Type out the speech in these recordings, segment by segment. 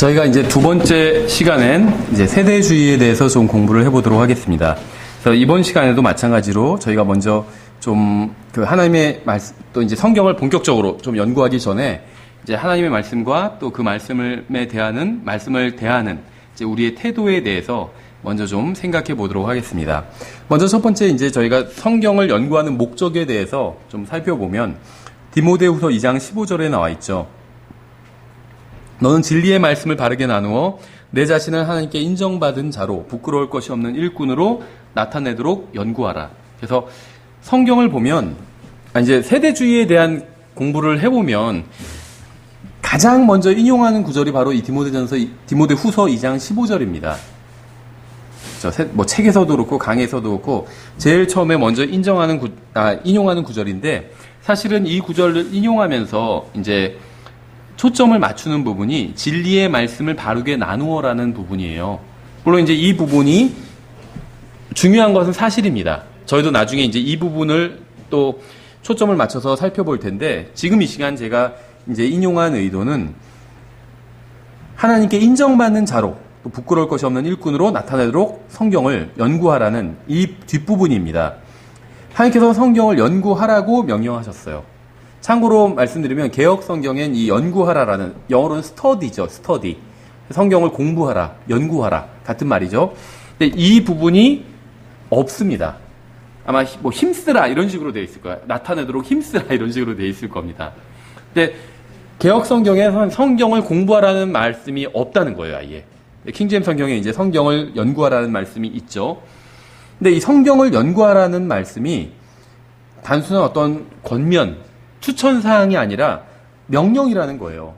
저희가 이제 두 번째 시간엔 이제 세대주의에 대해서 좀 공부를 해보도록 하겠습니다. 그래서 이번 시간에도 마찬가지로 저희가 먼저 좀 그 하나님의 말씀, 또 이제 성경을 본격적으로 좀 연구하기 전에 이제 하나님의 말씀과 또 그 말씀을 대하는 이제 우리의 태도에 대해서 먼저 좀 생각해 보도록 하겠습니다. 먼저 첫 번째 이제 저희가 성경을 연구하는 목적에 대해서 좀 살펴보면 디모데후서 2장 15절에 나와 있죠. 너는 진리의 말씀을 바르게 나누어 내 자신을 하나님께 인정받은 자로 부끄러울 것이 없는 일꾼으로 나타내도록 연구하라. 그래서 성경을 보면 이제 세대주의에 대한 공부를 해보면 가장 먼저 인용하는 구절이 바로 이 디모데후서 2장 15절입니다. 뭐 책에서도 그렇고 강에서도 그렇고 제일 처음에 먼저 인용하는 구절인데 사실은 이 구절을 인용하면서 이제 초점을 맞추는 부분이 진리의 말씀을 바르게 나누어라는 부분이에요. 물론 이제 이 부분이 중요한 것은 사실입니다. 저희도 나중에 이제 이 부분을 또 초점을 맞춰서 살펴볼 텐데 지금 이 시간 제가 이제 인용한 의도는 하나님께 인정받는 자로 또 부끄러울 것이 없는 일꾼으로 나타내도록 성경을 연구하라는 이 뒷부분입니다. 하나님께서 성경을 연구하라고 명령하셨어요. 참고로 말씀드리면 개역 성경엔 이 연구하라라는 영어로는 스터디죠. 스터디. 성경을 공부하라, 연구하라 같은 말이죠. 근데 이 부분이 없습니다. 아마 뭐 힘쓰라 이런 식으로 되어 있을 거예요. 나타내도록 힘쓰라 이런 식으로 되어 있을 겁니다. 근데 개역 성경에는 성경을 공부하라는 말씀이 없다는 거예요, 아예. 킹제임스 성경에 이제 성경을 연구하라는 말씀이 있죠. 근데 이 성경을 연구하라는 말씀이 단순한 어떤 권면, 추천사항이 아니라 명령이라는 거예요.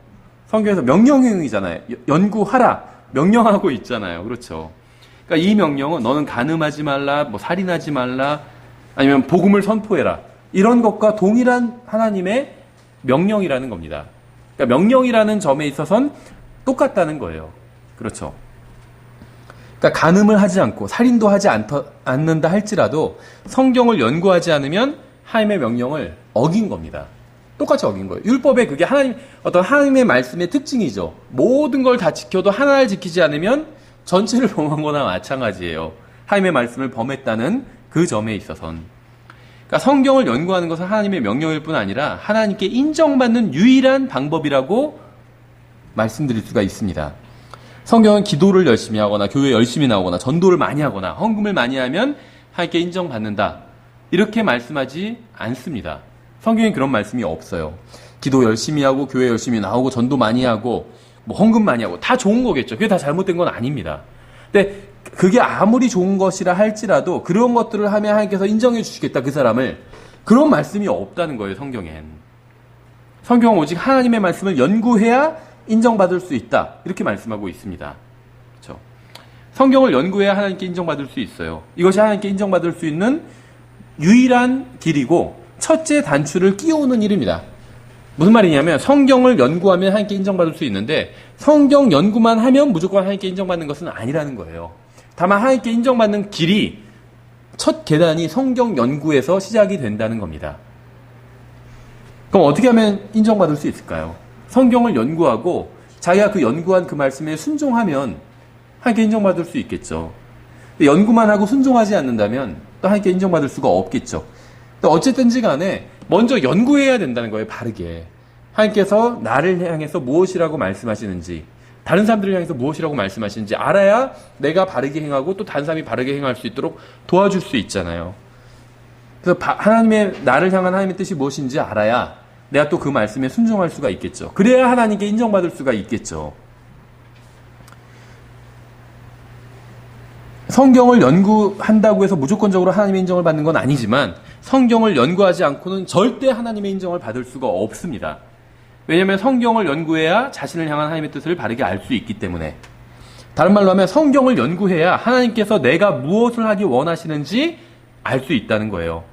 성경에서 명령형이잖아요. 연구하라. 명령하고 있잖아요. 그렇죠. 그러니까 이 명령은 너는 간음하지 말라, 뭐 살인하지 말라, 아니면 복음을 선포해라. 이런 것과 동일한 하나님의 명령이라는 겁니다. 그러니까 명령이라는 점에 있어서는 똑같다는 거예요. 그렇죠. 그러니까 간음을 하지 않고 살인도 하지 않는다 할지라도 성경을 연구하지 않으면 하나님의 명령을 어긴 겁니다. 똑같이 어긴 거예요. 율법에 그게 하나님의 말씀의 특징이죠. 모든 걸 다 지켜도 하나를 지키지 않으면 전체를 범한 거나 마찬가지예요. 하나님의 말씀을 범했다는 그 점에 있어선. 그러니까 성경을 연구하는 것은 하나님의 명령일 뿐 아니라 하나님께 인정받는 유일한 방법이라고 말씀드릴 수가 있습니다. 성경은 기도를 열심히 하거나 교회 열심히 나오거나 전도를 많이 하거나 헌금을 많이 하면 하나님께 인정받는다. 이렇게 말씀하지 않습니다. 성경에 그런 말씀이 없어요. 기도 열심히 하고 교회 열심히 나오고 전도 많이 하고 뭐 헌금 많이 하고 다 좋은 거겠죠. 그게 다 잘못된 건 아닙니다. 근데 그게 아무리 좋은 것이라 할지라도 그런 것들을 하면 하나님께서 인정해 주시겠다, 그 사람을. 그런 말씀이 없다는 거예요, 성경엔. 성경은 오직 하나님의 말씀을 연구해야 인정받을 수 있다. 이렇게 말씀하고 있습니다. 그렇죠? 성경을 연구해야 하나님께 인정받을 수 있어요. 이것이 하나님께 인정받을 수 있는 유일한 길이고 첫째 단추를 끼우는 일입니다. 무슨 말이냐면 성경을 연구하면 하나님께 인정받을 수 있는데 성경 연구만 하면 무조건 하나님께 인정받는 것은 아니라는 거예요. 다만 하나님께 인정받는 길이 첫 계단이 성경 연구에서 시작이 된다는 겁니다. 그럼 어떻게 하면 인정받을 수 있을까요? 성경을 연구하고 자기가 그 연구한 그 말씀에 순종하면 하나님께 인정받을 수 있겠죠. 연구만 하고 순종하지 않는다면 또 하나님께 인정받을 수가 없겠죠. 어쨌든지 간에 먼저 연구해야 된다는 거예요, 바르게. 하나님께서 나를 향해서 무엇이라고 말씀하시는지, 다른 사람들을 향해서 무엇이라고 말씀하시는지 알아야 내가 바르게 행하고 또 다른 사람이 바르게 행할 수 있도록 도와줄 수 있잖아요. 그래서 나를 향한 하나님의 뜻이 무엇인지 알아야 내가 또 그 말씀에 순종할 수가 있겠죠. 그래야 하나님께 인정받을 수가 있겠죠. 성경을 연구한다고 해서 무조건적으로 하나님의 인정을 받는 건 아니지만 성경을 연구하지 않고는 절대 하나님의 인정을 받을 수가 없습니다. 왜냐하면 성경을 연구해야 자신을 향한 하나님의 뜻을 바르게 알 수 있기 때문에. 다른 말로 하면 성경을 연구해야 하나님께서 내가 무엇을 하기 원하시는지 알 수 있다는 거예요.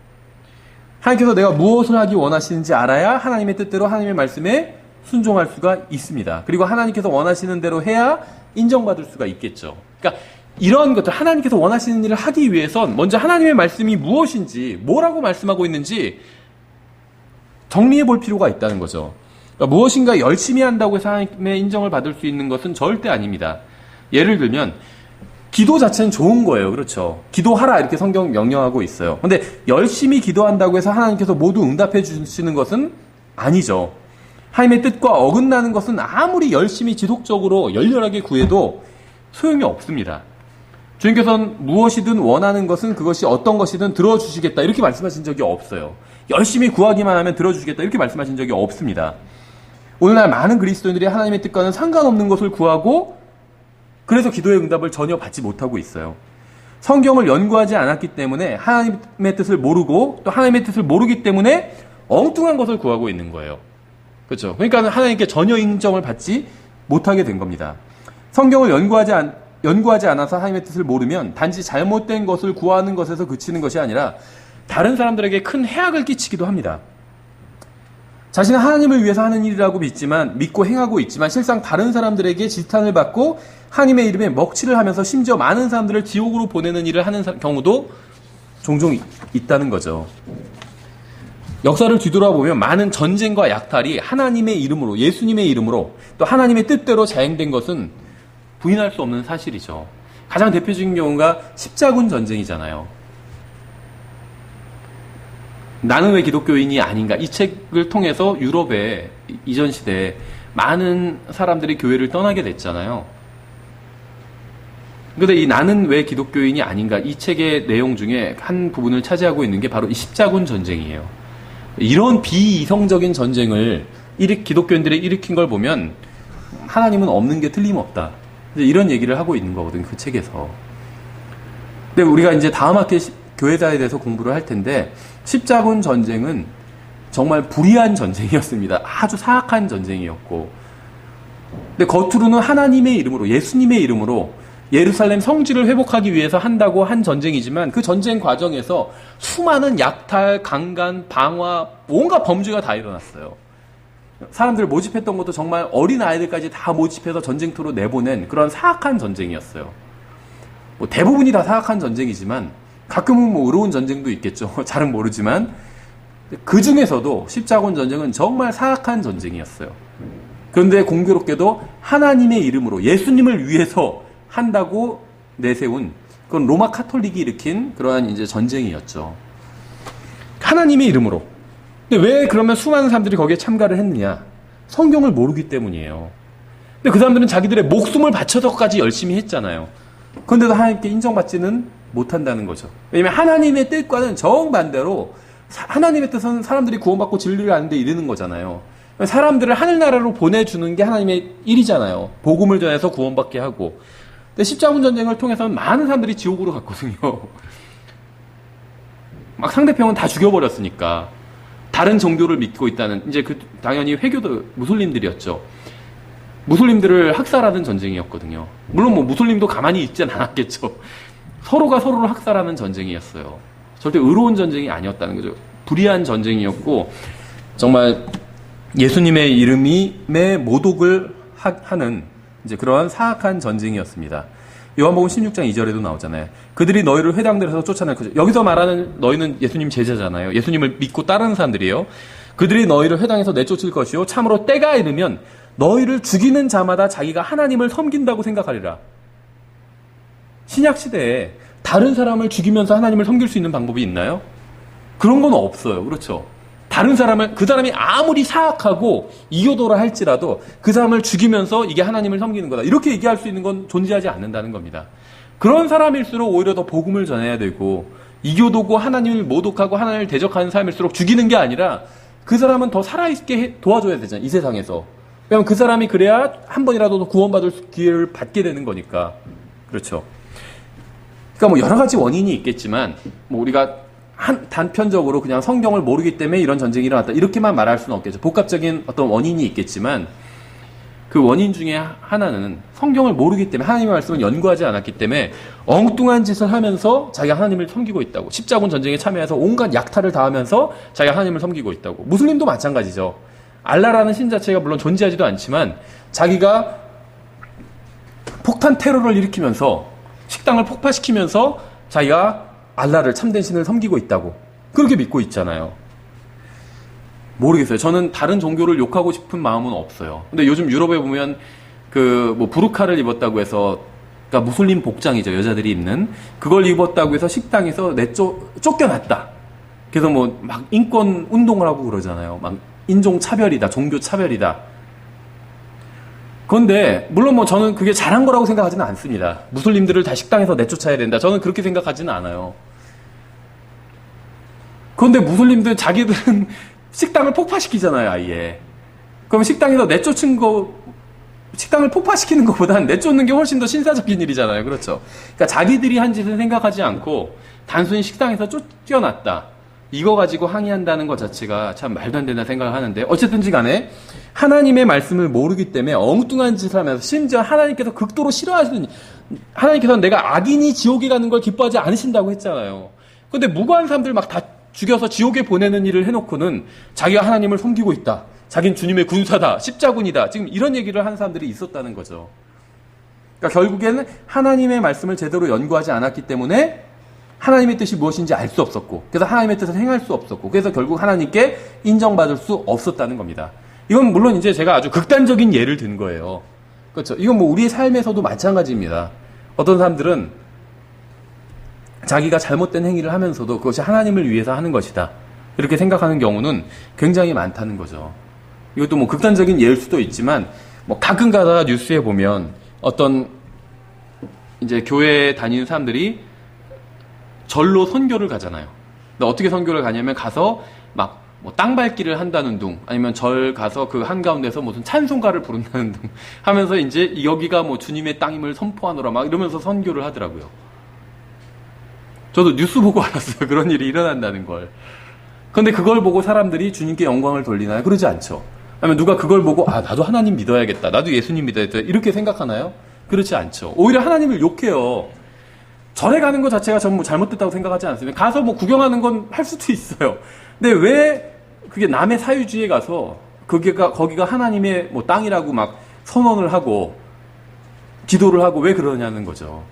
하나님께서 내가 무엇을 하기 원하시는지 알아야 하나님의 뜻대로 하나님의 말씀에 순종할 수가 있습니다. 그리고 하나님께서 원하시는 대로 해야 인정받을 수가 있겠죠. 그러니까 이런 것들, 하나님께서 원하시는 일을 하기 위해선 먼저 하나님의 말씀이 무엇인지, 뭐라고 말씀하고 있는지 정리해 볼 필요가 있다는 거죠. 그러니까 무엇인가 열심히 한다고 해서 하나님의 인정을 받을 수 있는 것은 절대 아닙니다. 예를 들면 기도 자체는 좋은 거예요. 그렇죠. 기도하라 이렇게 성경 명령하고 있어요. 근데 열심히 기도한다고 해서 하나님께서 모두 응답해 주시는 것은 아니죠. 하나님의 뜻과 어긋나는 것은 아무리 열심히 지속적으로 열렬하게 구해도 소용이 없습니다. 주님께서는 무엇이든 원하는 것은 그것이 어떤 것이든 들어주시겠다 이렇게 말씀하신 적이 없어요. 열심히 구하기만 하면 들어주시겠다 이렇게 말씀하신 적이 없습니다. 오늘날 많은 그리스도인들이 하나님의 뜻과는 상관없는 것을 구하고 그래서 기도의 응답을 전혀 받지 못하고 있어요. 성경을 연구하지 않았기 때문에 하나님의 뜻을 모르고 또 하나님의 뜻을 모르기 때문에 엉뚱한 것을 구하고 있는 거예요. 그렇죠. 그러니까 하나님께 전혀 인정을 받지 못하게 된 겁니다. 성경을 연구하지 않아서 하나님의 뜻을 모르면 단지 잘못된 것을 구하는 것에서 그치는 것이 아니라 다른 사람들에게 큰 해악을 끼치기도 합니다. 자신은 하나님을 위해서 하는 일이라고 믿고 행하고 있지만 실상 다른 사람들에게 지탄을 받고 하나님의 이름에 먹칠을 하면서 심지어 많은 사람들을 지옥으로 보내는 일을 하는 경우도 종종 있다는 거죠. 역사를 뒤돌아보면 많은 전쟁과 약탈이 하나님의 이름으로, 예수님의 이름으로 또 하나님의 뜻대로 자행된 것은 부인할 수 없는 사실이죠. 가장 대표적인 경우가 십자군 전쟁이잖아요. 나는 왜 기독교인이 아닌가? 이 책을 통해서 유럽의 이전 시대에 많은 사람들이 교회를 떠나게 됐잖아요. 그런데 이 나는 왜 기독교인이 아닌가? 이 책의 내용 중에 한 부분을 차지하고 있는 게 바로 이 십자군 전쟁이에요. 이런 비이성적인 전쟁을 기독교인들이 일으킨 걸 보면 하나님은 없는 게 틀림없다. 이런 얘기를 하고 있는 거거든요. 그 책에서. 근데 우리가 이제 다음 학기에 교회사에 대해서 공부를 할 텐데 십자군 전쟁은 정말 불의한 전쟁이었습니다. 아주 사악한 전쟁이었고 근데 겉으로는 하나님의 이름으로 예수님의 이름으로 예루살렘 성지를 회복하기 위해서 한다고 한 전쟁이지만 그 전쟁 과정에서 수많은 약탈, 강간, 방화 온갖 범죄가 다 일어났어요. 사람들을 모집했던 것도 정말 어린 아이들까지 다 모집해서 전쟁터로 내보낸 그런 사악한 전쟁이었어요. 뭐 대부분이 다 사악한 전쟁이지만 가끔은 뭐 의로운 전쟁도 있겠죠. 잘은 모르지만 그 중에서도 십자군 전쟁은 정말 사악한 전쟁이었어요. 그런데 공교롭게도 하나님의 이름으로 예수님을 위해서 한다고 내세운 그건 로마 카톨릭이 일으킨 그러한 이제 전쟁이었죠. 하나님의 이름으로. 근데 왜 그러면 수많은 사람들이 거기에 참가를 했느냐? 성경을 모르기 때문이에요. 근데 그 사람들은 자기들의 목숨을 바쳐서까지 열심히 했잖아요. 그런데도 하나님께 인정받지는 못한다는 거죠. 왜냐하면 하나님의 뜻과는 정반대로 하나님의 뜻은 사람들이 구원받고 진리를 아는 데 이르는 거잖아요. 사람들을 하늘나라로 보내주는 게 하나님의 일이잖아요. 복음을 전해서 구원받게 하고. 근데 십자군 전쟁을 통해서는 많은 사람들이 지옥으로 갔거든요. 막 상대편은 다 죽여버렸으니까. 다른 종교를 믿고 있다는 이제 당연히 회교도 무슬림들이었죠. 무슬림들을 학살하는 전쟁이었거든요. 물론 뭐 무슬림도 가만히 있진 않았겠죠. 서로가 서로를 학살하는 전쟁이었어요. 절대 의로운 전쟁이 아니었다는 거죠. 불의한 전쟁이었고 정말 예수님의 이름에 모독을 하는 이제 그러한 사악한 전쟁이었습니다. 요한복음 16장 2절에도 나오잖아요. 그들이 너희를 회당들에서 쫓아낼 거죠. 여기서 말하는 너희는 예수님 제자잖아요. 예수님을 믿고 따르는 사람들이에요. 그들이 너희를 회당에서 내쫓을 것이요 참으로 때가 이르면 너희를 죽이는 자마다 자기가 하나님을 섬긴다고 생각하리라. 신약시대에 다른 사람을 죽이면서 하나님을 섬길 수 있는 방법이 있나요? 그런 건 없어요. 그렇죠? 다른 사람을, 그 사람이 아무리 사악하고 이교도라 할지라도 그 사람을 죽이면서 이게 하나님을 섬기는 거다. 이렇게 얘기할 수 있는 건 존재하지 않는다는 겁니다. 그런 사람일수록 오히려 더 복음을 전해야 되고 이교도고 하나님을 모독하고 하나님을 대적하는 사람일수록 죽이는 게 아니라 그 사람은 더 살아있게 도와줘야 되잖아요. 이 세상에서. 왜냐하면 그 사람이 그래야 한 번이라도 더 구원받을 기회를 받게 되는 거니까. 그렇죠. 그러니까 뭐 여러 가지 원인이 있겠지만 뭐 우리가 단편적으로 그냥 성경을 모르기 때문에 이런 전쟁이 일어났다 이렇게만 말할 수는 없겠죠. 복합적인 어떤 원인이 있겠지만 그 원인 중에 하나는 성경을 모르기 때문에 하나님의 말씀을 연구하지 않았기 때문에 엉뚱한 짓을 하면서 자기가 하나님을 섬기고 있다고. 십자군 전쟁에 참여해서 온갖 약탈을 당하면서 자기가 하나님을 섬기고 있다고. 무슬림도 마찬가지죠. 알라라는 신 자체가 물론 존재하지도 않지만 자기가 폭탄 테러를 일으키면서 식당을 폭파시키면서 자기가 알라를 참된 신을 섬기고 있다고 그렇게 믿고 있잖아요. 모르겠어요. 저는 다른 종교를 욕하고 싶은 마음은 없어요. 근데 요즘 유럽에 보면 부르카를 입었다고 해서, 그러니까 무슬림 복장이죠. 여자들이 입는. 그걸 입었다고 해서 식당에서 쫓겨났다. 그래서 막 인권 운동을 하고 그러잖아요. 막 인종 차별이다. 종교 차별이다. 그런데 물론 저는 그게 잘한 거라고 생각하지는 않습니다. 무슬림들을 다 식당에서 내쫓아야 된다. 저는 그렇게 생각하지는 않아요. 그런데 무슬림들 자기들은 식당을 폭파시키잖아요, 아예. 그럼 식당에서 식당을 폭파시키는 것보단 내쫓는 게 훨씬 더 신사적인 일이잖아요. 그렇죠? 그러니까 자기들이 한 짓을 생각하지 않고 단순히 식당에서 쫓겨났다. 이거 가지고 항의한다는 것 자체가 참 말도 안 된다 생각을 하는데, 어쨌든지 간에 하나님의 말씀을 모르기 때문에 엉뚱한 짓을 하면서, 심지어 하나님께서 극도로 싫어하시는, 하나님께서는 내가 악인이 지옥에 가는 걸 기뻐하지 않으신다고 했잖아요. 근데 무고한 사람들 막 다 죽여서 지옥에 보내는 일을 해놓고는 자기가 하나님을 섬기고 있다. 자기는 주님의 군사다. 십자군이다. 지금 이런 얘기를 하는 사람들이 있었다는 거죠. 그러니까 결국에는 하나님의 말씀을 제대로 연구하지 않았기 때문에 하나님의 뜻이 무엇인지 알 수 없었고, 그래서 하나님의 뜻을 행할 수 없었고, 그래서 결국 하나님께 인정받을 수 없었다는 겁니다. 이건 물론 이제 제가 아주 극단적인 예를 든 거예요. 그렇죠? 이건 우리의 삶에서도 마찬가지입니다. 어떤 사람들은 자기가 잘못된 행위를 하면서도 그것이 하나님을 위해서 하는 것이다. 이렇게 생각하는 경우는 굉장히 많다는 거죠. 이것도 극단적인 예일 수도 있지만, 가끔가다 뉴스에 보면 어떤 이제 교회에 다니는 사람들이 절로 선교를 가잖아요. 근데 어떻게 선교를 가냐면 가서 땅 밟기를 한다는 둥, 아니면 절 가서 그 한가운데서 무슨 찬송가를 부른다는 둥 하면서 이제 여기가 주님의 땅임을 선포하노라 막 이러면서 선교를 하더라고요. 저도 뉴스 보고 알았어요. 그런 일이 일어난다는 걸. 근데 그걸 보고 사람들이 주님께 영광을 돌리나요? 그러지 않죠. 아니면 누가 그걸 보고 나도 하나님 믿어야겠다. 나도 예수님 믿어야겠다. 이렇게 생각하나요? 그렇지 않죠. 오히려 하나님을 욕해요. 절에 가는 것 자체가 전 잘못됐다고 생각하지 않습니다. 가서 구경하는 건 할 수도 있어요. 근데 왜 그게 남의 사유지에 가서 거기가 하나님의 땅이라고 막 선언을 하고 기도를 하고 왜 그러냐는 거죠.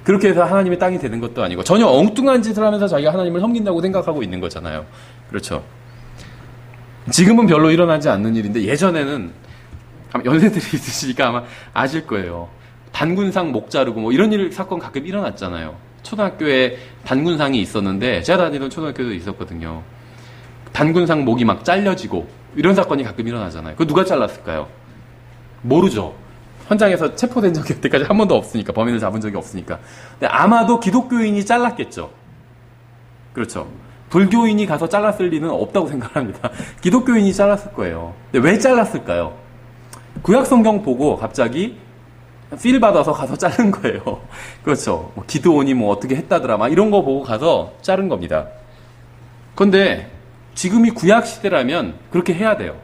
그렇게 해서 하나님의 땅이 되는 것도 아니고 전혀 엉뚱한 짓을 하면서 자기가 하나님을 섬긴다고 생각하고 있는 거잖아요. 그렇죠. 지금은 별로 일어나지 않는 일인데 예전에는 연세들이 있으시니까 아마 아실 거예요. 단군상 목 자르고 이런 사건 가끔 일어났잖아요. 초등학교에 단군상이 있었는데 제가 다니던 초등학교도 있었거든요. 단군상 목이 막 잘려지고 이런 사건이 가끔 일어나잖아요. 그거 누가 잘랐을까요? 모르죠. 현장에서 체포된 적이 여태까지 한 번도 없으니까, 범인을 잡은 적이 없으니까. 근데 아마도 기독교인이 잘랐겠죠. 그렇죠. 불교인이 가서 잘랐을 리는 없다고 생각합니다. 기독교인이 잘랐을 거예요. 근데 왜 잘랐을까요? 구약성경 보고 갑자기 필 받아서 가서 자른 거예요. 그렇죠. 기드온이 어떻게 했다더라 막 이런 거 보고 가서 자른 겁니다. 그런데 지금이 구약시대라면 그렇게 해야 돼요.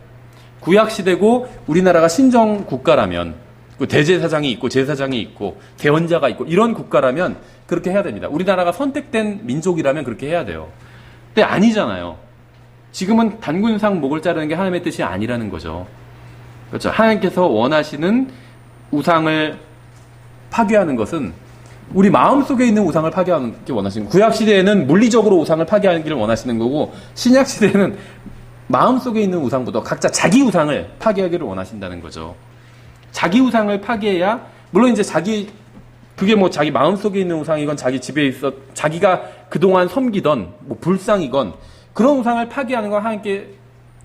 구약시대고 우리나라가 신정 국가라면, 대제사장이 있고 제사장이 있고 대원자가 있고 이런 국가라면 그렇게 해야 됩니다. 우리나라가 선택된 민족이라면 그렇게 해야 돼요. 근데 아니잖아요. 지금은 단군상 목을 자르는 게 하나님의 뜻이 아니라는 거죠. 그렇죠. 하나님께서 원하시는 우상을 파괴하는 것은 우리 마음속에 있는 우상을 파괴하는 게 원하시는, 구약시대에는 물리적으로 우상을 파괴하기를 원하시는 거고, 신약시대에는 마음속에 있는 우상보다 각자 자기 우상을 파괴하기를 원하신다는 거죠. 자기 우상을 파괴해야, 물론 이제 그게 자기 마음속에 있는 우상이건 자기 집에 자기가 그동안 섬기던 불상이건 그런 우상을 파괴하는 건 하나님께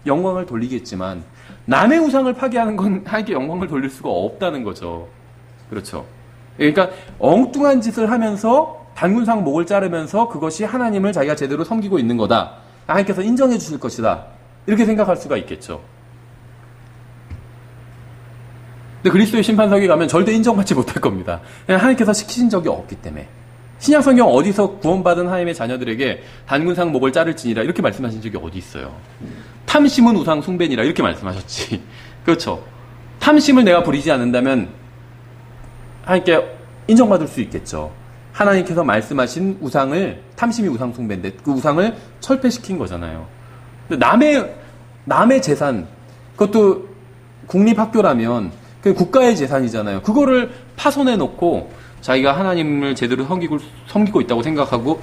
영광을 돌리겠지만, 남의 우상을 파괴하는 건 하나님께 영광을 돌릴 수가 없다는 거죠. 그렇죠. 그러니까 엉뚱한 짓을 하면서 단군상 목을 자르면서 그것이 하나님을 자기가 제대로 섬기고 있는 거다. 하나님께서 인정해 주실 것이다. 이렇게 생각할 수가 있겠죠. 근데 그리스도의 심판석에 가면 절대 인정받지 못할 겁니다. 그냥 하나님께서 시키신 적이 없기 때문에. 신약성경 어디서 구원받은 하나님의 자녀들에게 단군상 목을 자를지니라 이렇게 말씀하신 적이 어디 있어요. 탐심은 우상 숭배니라 이렇게 말씀하셨지. 그렇죠. 탐심을 내가 부리지 않는다면 하나님께 인정받을 수 있겠죠. 하나님께서 말씀하신 우상을, 탐심이 우상 숭배인데 그 우상을 철폐시킨 거잖아요. 근데 남의 재산, 그것도 국립학교라면 그 국가의 재산이잖아요. 그거를 파손해 놓고 자기가 하나님을 제대로 섬기고 있다고 생각하고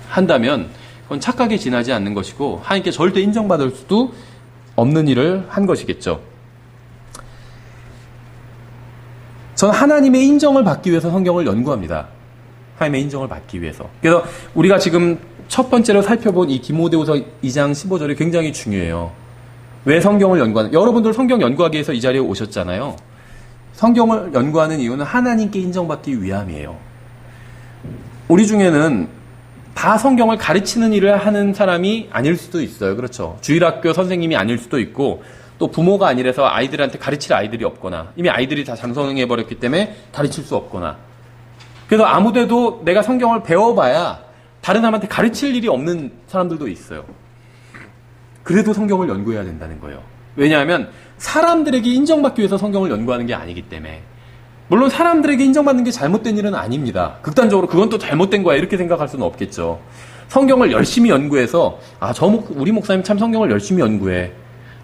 한다면 그건 착각에 지나지 않는 것이고 하나님께 절대 인정받을 수도 없는 일을 한 것이겠죠. 저는 하나님의 인정을 받기 위해서 성경을 연구합니다. 하나님의 인정을 받기 위해서. 그래서 우리가 지금 첫 번째로 살펴본 이 디모데후서 2장 15절이 굉장히 중요해요. 왜 성경을 연구하는? 여러분들 성경 연구하기 위해서 이 자리에 오셨잖아요. 성경을 연구하는 이유는 하나님께 인정받기 위함이에요. 우리 중에는 다 성경을 가르치는 일을 하는 사람이 아닐 수도 있어요. 그렇죠. 주일학교 선생님이 아닐 수도 있고 또 부모가 아니라서 아이들한테 가르칠 아이들이 없거나 이미 아이들이 다 장성해버렸기 때문에 가르칠 수 없거나 그래서 아무데도 내가 성경을 배워봐야 다른 사람한테 가르칠 일이 없는 사람들도 있어요. 그래도 성경을 연구해야 된다는 거예요. 왜냐하면 사람들에게 인정받기 위해서 성경을 연구하는 게 아니기 때문에. 물론 사람들에게 인정받는 게 잘못된 일은 아닙니다. 극단적으로 그건 또 잘못된 거야 이렇게 생각할 수는 없겠죠. 성경을 열심히 연구해서 우리 목사님 참 성경을 열심히 연구해.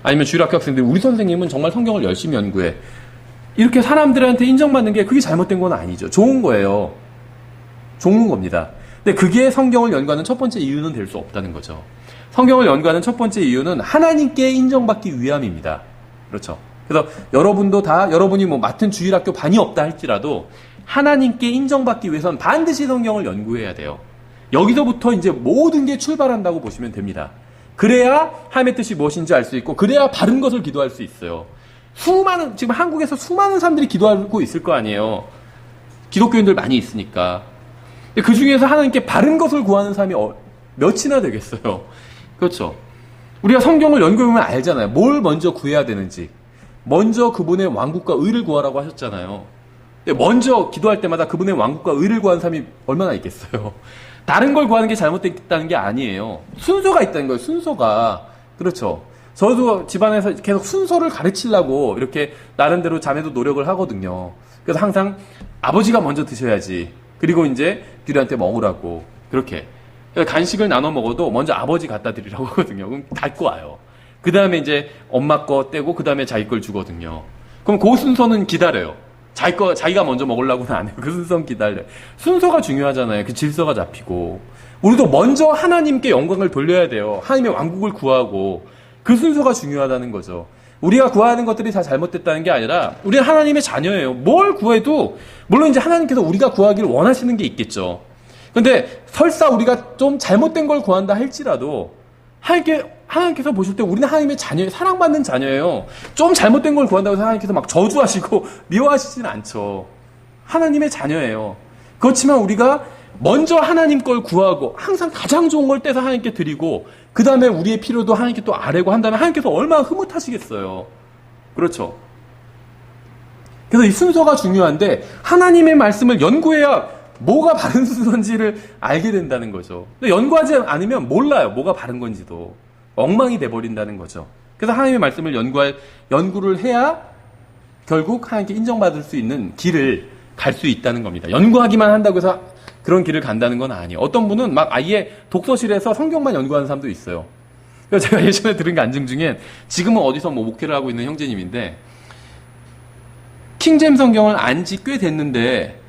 아니면 주일학교 학생들 우리 선생님은 정말 성경을 열심히 연구해. 이렇게 사람들한테 인정받는 게 그게 잘못된 건 아니죠. 좋은 거예요. 좋은 겁니다. 근데 그게 성경을 연구하는 첫 번째 이유는 될 수 없다는 거죠. 성경을 연구하는 첫 번째 이유는 하나님께 인정받기 위함입니다. 그렇죠. 그래서 여러분도 다 여러분이 맡은 주일학교 반이 없다 할지라도 하나님께 인정받기 위해서는 반드시 성경을 연구해야 돼요. 여기서부터 이제 모든 게 출발한다고 보시면 됩니다. 그래야 하나님의 뜻이 무엇인지 알 수 있고 그래야 바른 것을 기도할 수 있어요. 지금 한국에서 수많은 사람들이 기도하고 있을 거 아니에요. 기독교인들 많이 있으니까. 그 중에서 하나님께 바른 것을 구하는 사람이 몇이나 되겠어요. 그렇죠. 우리가 성경을 연구해보면 알잖아요. 뭘 먼저 구해야 되는지. 먼저 그분의 왕국과 의를 구하라고 하셨잖아요. 먼저 기도할 때마다 그분의 왕국과 의를 구하는 사람이 얼마나 있겠어요. 다른 걸 구하는 게 잘못됐다는 게 아니에요. 순서가 있다는 거예요. 순서가. 그렇죠. 저도 집안에서 계속 순서를 가르치려고 이렇게 나름대로 자매도 노력을 하거든요. 그래서 항상 아버지가 먼저 드셔야지. 그리고 이제 규리한테 먹으라고. 그렇게. 간식을 나눠 먹어도 먼저 아버지 갖다 드리라고 하거든요. 그럼 갖고 와요. 그 다음에 이제 엄마 거 떼고 그 다음에 자기 걸 주거든요. 그럼 그 순서는 기다려요. 자기가 먼저 먹으려고는 안 해요. 그 순서는 기다려요. 순서가 중요하잖아요. 그 질서가 잡히고. 우리도 먼저 하나님께 영광을 돌려야 돼요. 하나님의 왕국을 구하고. 그 순서가 중요하다는 거죠. 우리가 구하는 것들이 다 잘못됐다는 게 아니라 우리는 하나님의 자녀예요. 뭘 구해도 물론 이제 하나님께서 우리가 구하기를 원하시는 게 있겠죠. 근데 설사 우리가 좀 잘못된 걸 구한다 할지라도 하나님께서 보실 때 우리는 하나님의 자녀예요. 사랑받는 자녀예요. 좀 잘못된 걸 구한다고 해서 하나님께서 막 저주하시고 미워하시지는 않죠. 하나님의 자녀예요. 그렇지만 우리가 먼저 하나님 걸 구하고 항상 가장 좋은 걸 떼서 하나님께 드리고 그 다음에 우리의 필요도 하나님께 또 아뢰고 한다면 하나님께서 얼마나 흐뭇하시겠어요. 그렇죠. 그래서 이 순서가 중요한데 하나님의 말씀을 연구해야 뭐가 바른 순서인지를 알게 된다는 거죠. 근데 연구하지 않으면 몰라요. 뭐가 바른 건지도. 엉망이 돼버린다는 거죠. 그래서 하나님의 말씀을 연구를 해야 결국 하나님께 인정받을 수 있는 길을 갈 수 있다는 겁니다. 연구하기만 한다고 해서 그런 길을 간다는 건 아니에요. 어떤 분은 막 아예 독서실에서 성경만 연구하는 사람도 있어요. 그래서 제가 예전에 들은 게 안증 중에 지금은 어디서 목회를 하고 있는 형제님인데 킹제임 성경을 안 지 꽤 됐는데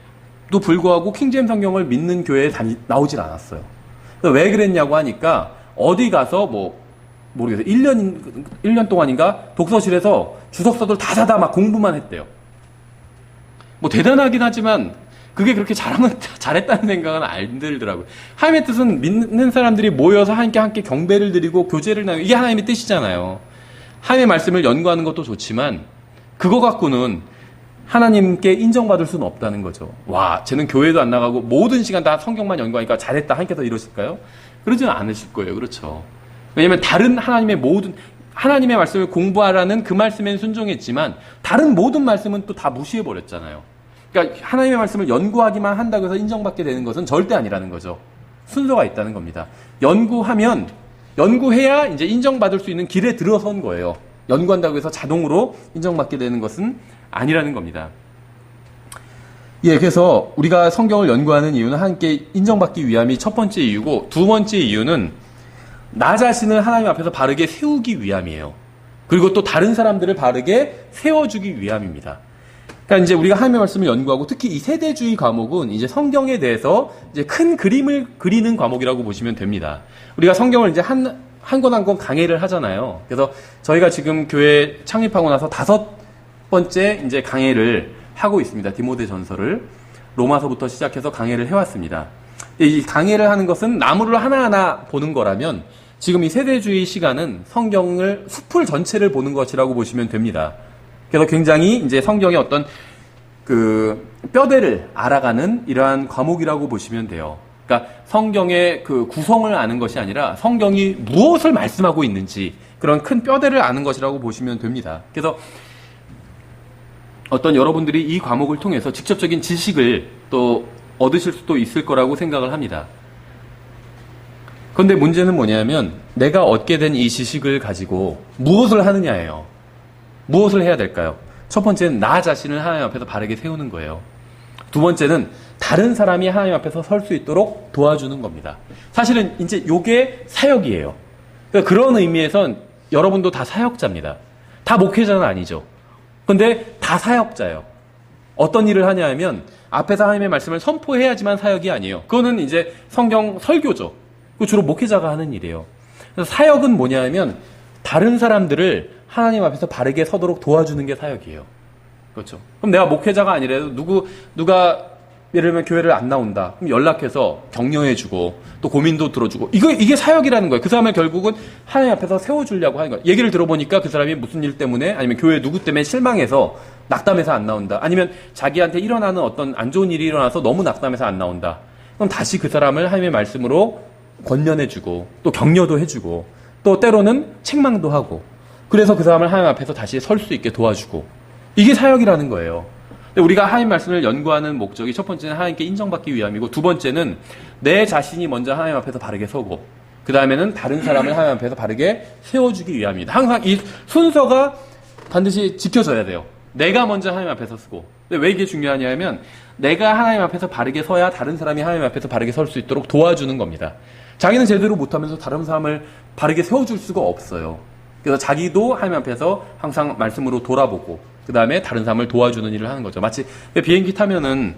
또 불구하고 킹제임 성경을 믿는 교회에 나오질 않았어요. 왜 그랬냐고 하니까 어디 가서 모르겠어요. 1년 동안인가 독서실에서 주석서들 다 사다 막 공부만 했대요. 대단하긴 하지만 그게 그렇게 잘했다는 생각은 안 들더라고요. 하나님의 뜻은 믿는 사람들이 모여서 함께 경배를 드리고 교제를 나누고 이게 하나님의 뜻이잖아요. 하나님의 말씀을 연구하는 것도 좋지만 그거 갖고는 하나님께 인정받을 수는 없다는 거죠. 와, 쟤는 교회도 안 나가고 모든 시간 다 성경만 연구하니까 잘했다 하나님께서 이러실까요? 그러지는 않으실 거예요. 그렇죠. 왜냐하면 다른 하나님의 말씀을 공부하라는 그 말씀엔 순종했지만 다른 모든 말씀은 또 다 무시해버렸잖아요. 그러니까 하나님의 말씀을 연구하기만 한다고 해서 인정받게 되는 것은 절대 아니라는 거죠. 순서가 있다는 겁니다. 연구해야 이제 인정받을 수 있는 길에 들어선 거예요. 연구한다고 해서 자동으로 인정받게 되는 것은 아니라는 겁니다. 그래서 우리가 성경을 연구하는 이유는 하나님께 인정받기 위함이 첫 번째 이유고 두 번째 이유는 나 자신을 하나님 앞에서 바르게 세우기 위함이에요. 그리고 또 다른 사람들을 바르게 세워주기 위함입니다. 그러니까 이제 우리가 하나님의 말씀을 연구하고 특히 이 세대주의 과목은 이제 성경에 대해서 이제 큰 그림을 그리는 과목이라고 보시면 됩니다. 우리가 성경을 이제 한 권 한 권 강해를 하잖아요. 그래서 저희가 지금 교회 창립하고 나서 5번째 이제 강해를 하고 있습니다. 디모데 전서를 로마서부터 시작해서 강해를 해왔습니다. 이 강해를 하는 것은 나무를 하나하나 보는 거라면 지금 이 세대주의 시간은 성경을 숲을 전체를 보는 것이라고 보시면 됩니다. 그래서 굉장히 이제 성경의 어떤 그 뼈대를 알아가는 이러한 과목이라고 보시면 돼요. 그러니까 성경의 그 구성을 아는 것이 아니라 성경이 무엇을 말씀하고 있는지 그런 큰 뼈대를 아는 것이라고 보시면 됩니다. 그래서 어떤 여러분들이 이 과목을 통해서 직접적인 지식을 또 얻으실 수도 있을 거라고 생각을 합니다. 그런데 문제는 뭐냐면 내가 얻게 된 이 지식을 가지고 무엇을 하느냐예요. 무엇을 해야 될까요? 첫 번째는 나 자신을 하나님 앞에서 바르게 세우는 거예요. 두 번째는 다른 사람이 하나님 앞에서 설 수 있도록 도와주는 겁니다. 사실은 이제 요게 사역이에요. 그러니까 그런 의미에선 여러분도 다 사역자입니다. 다 목회자는 아니죠. 근데 다 사역자예요. 어떤 일을 하냐 하면 앞에서 하나님의 말씀을 선포해야지만 사역이 아니에요. 그거는 이제 성경 설교죠. 그 주로 목회자가 하는 일이에요. 그래서 사역은 뭐냐 하면 다른 사람들을 하나님 앞에서 바르게 서도록 도와주는 게 사역이에요. 그렇죠. 그럼 내가 목회자가 아니라도 누가 예를 들면 교회를 안 나온다. 그럼 연락해서 격려해주고 또 고민도 들어주고 이게 사역이라는 거예요. 그 사람을 결국은 하나님 앞에서 세워주려고 하는 거예요. 얘기를 들어보니까 그 사람이 무슨 일 때문에 아니면 교회 누구 때문에 실망해서 낙담해서 안 나온다. 아니면 자기한테 일어나는 어떤 안 좋은 일이 일어나서 너무 낙담해서 안 나온다. 그럼 다시 그 사람을 하나님의 말씀으로 권면해주고 또 격려도 해주고 또 때로는 책망도 하고 그래서 그 사람을 하나님 앞에서 다시 설 수 있게 도와주고 이게 사역이라는 거예요. 우리가 하나님 말씀을 연구하는 목적이 첫 번째는 하나님께 인정받기 위함이고 두 번째는 내 자신이 먼저 하나님 앞에서 바르게 서고 그 다음에는 다른 사람을 하나님 앞에서 바르게 세워주기 위함입니다. 항상 이 순서가 반드시 지켜져야 돼요. 내가 먼저 하나님 앞에서 서고 근데 왜 이게 중요하냐면 내가 하나님 앞에서 바르게 서야 다른 사람이 하나님 앞에서 바르게 설 수 있도록 도와주는 겁니다. 자기는 제대로 못하면서 다른 사람을 바르게 세워줄 수가 없어요. 그래서 자기도 하나님 앞에서 항상 말씀으로 돌아보고 그 다음에 다른 사람을 도와주는 일을 하는 거죠. 마치 비행기 타면은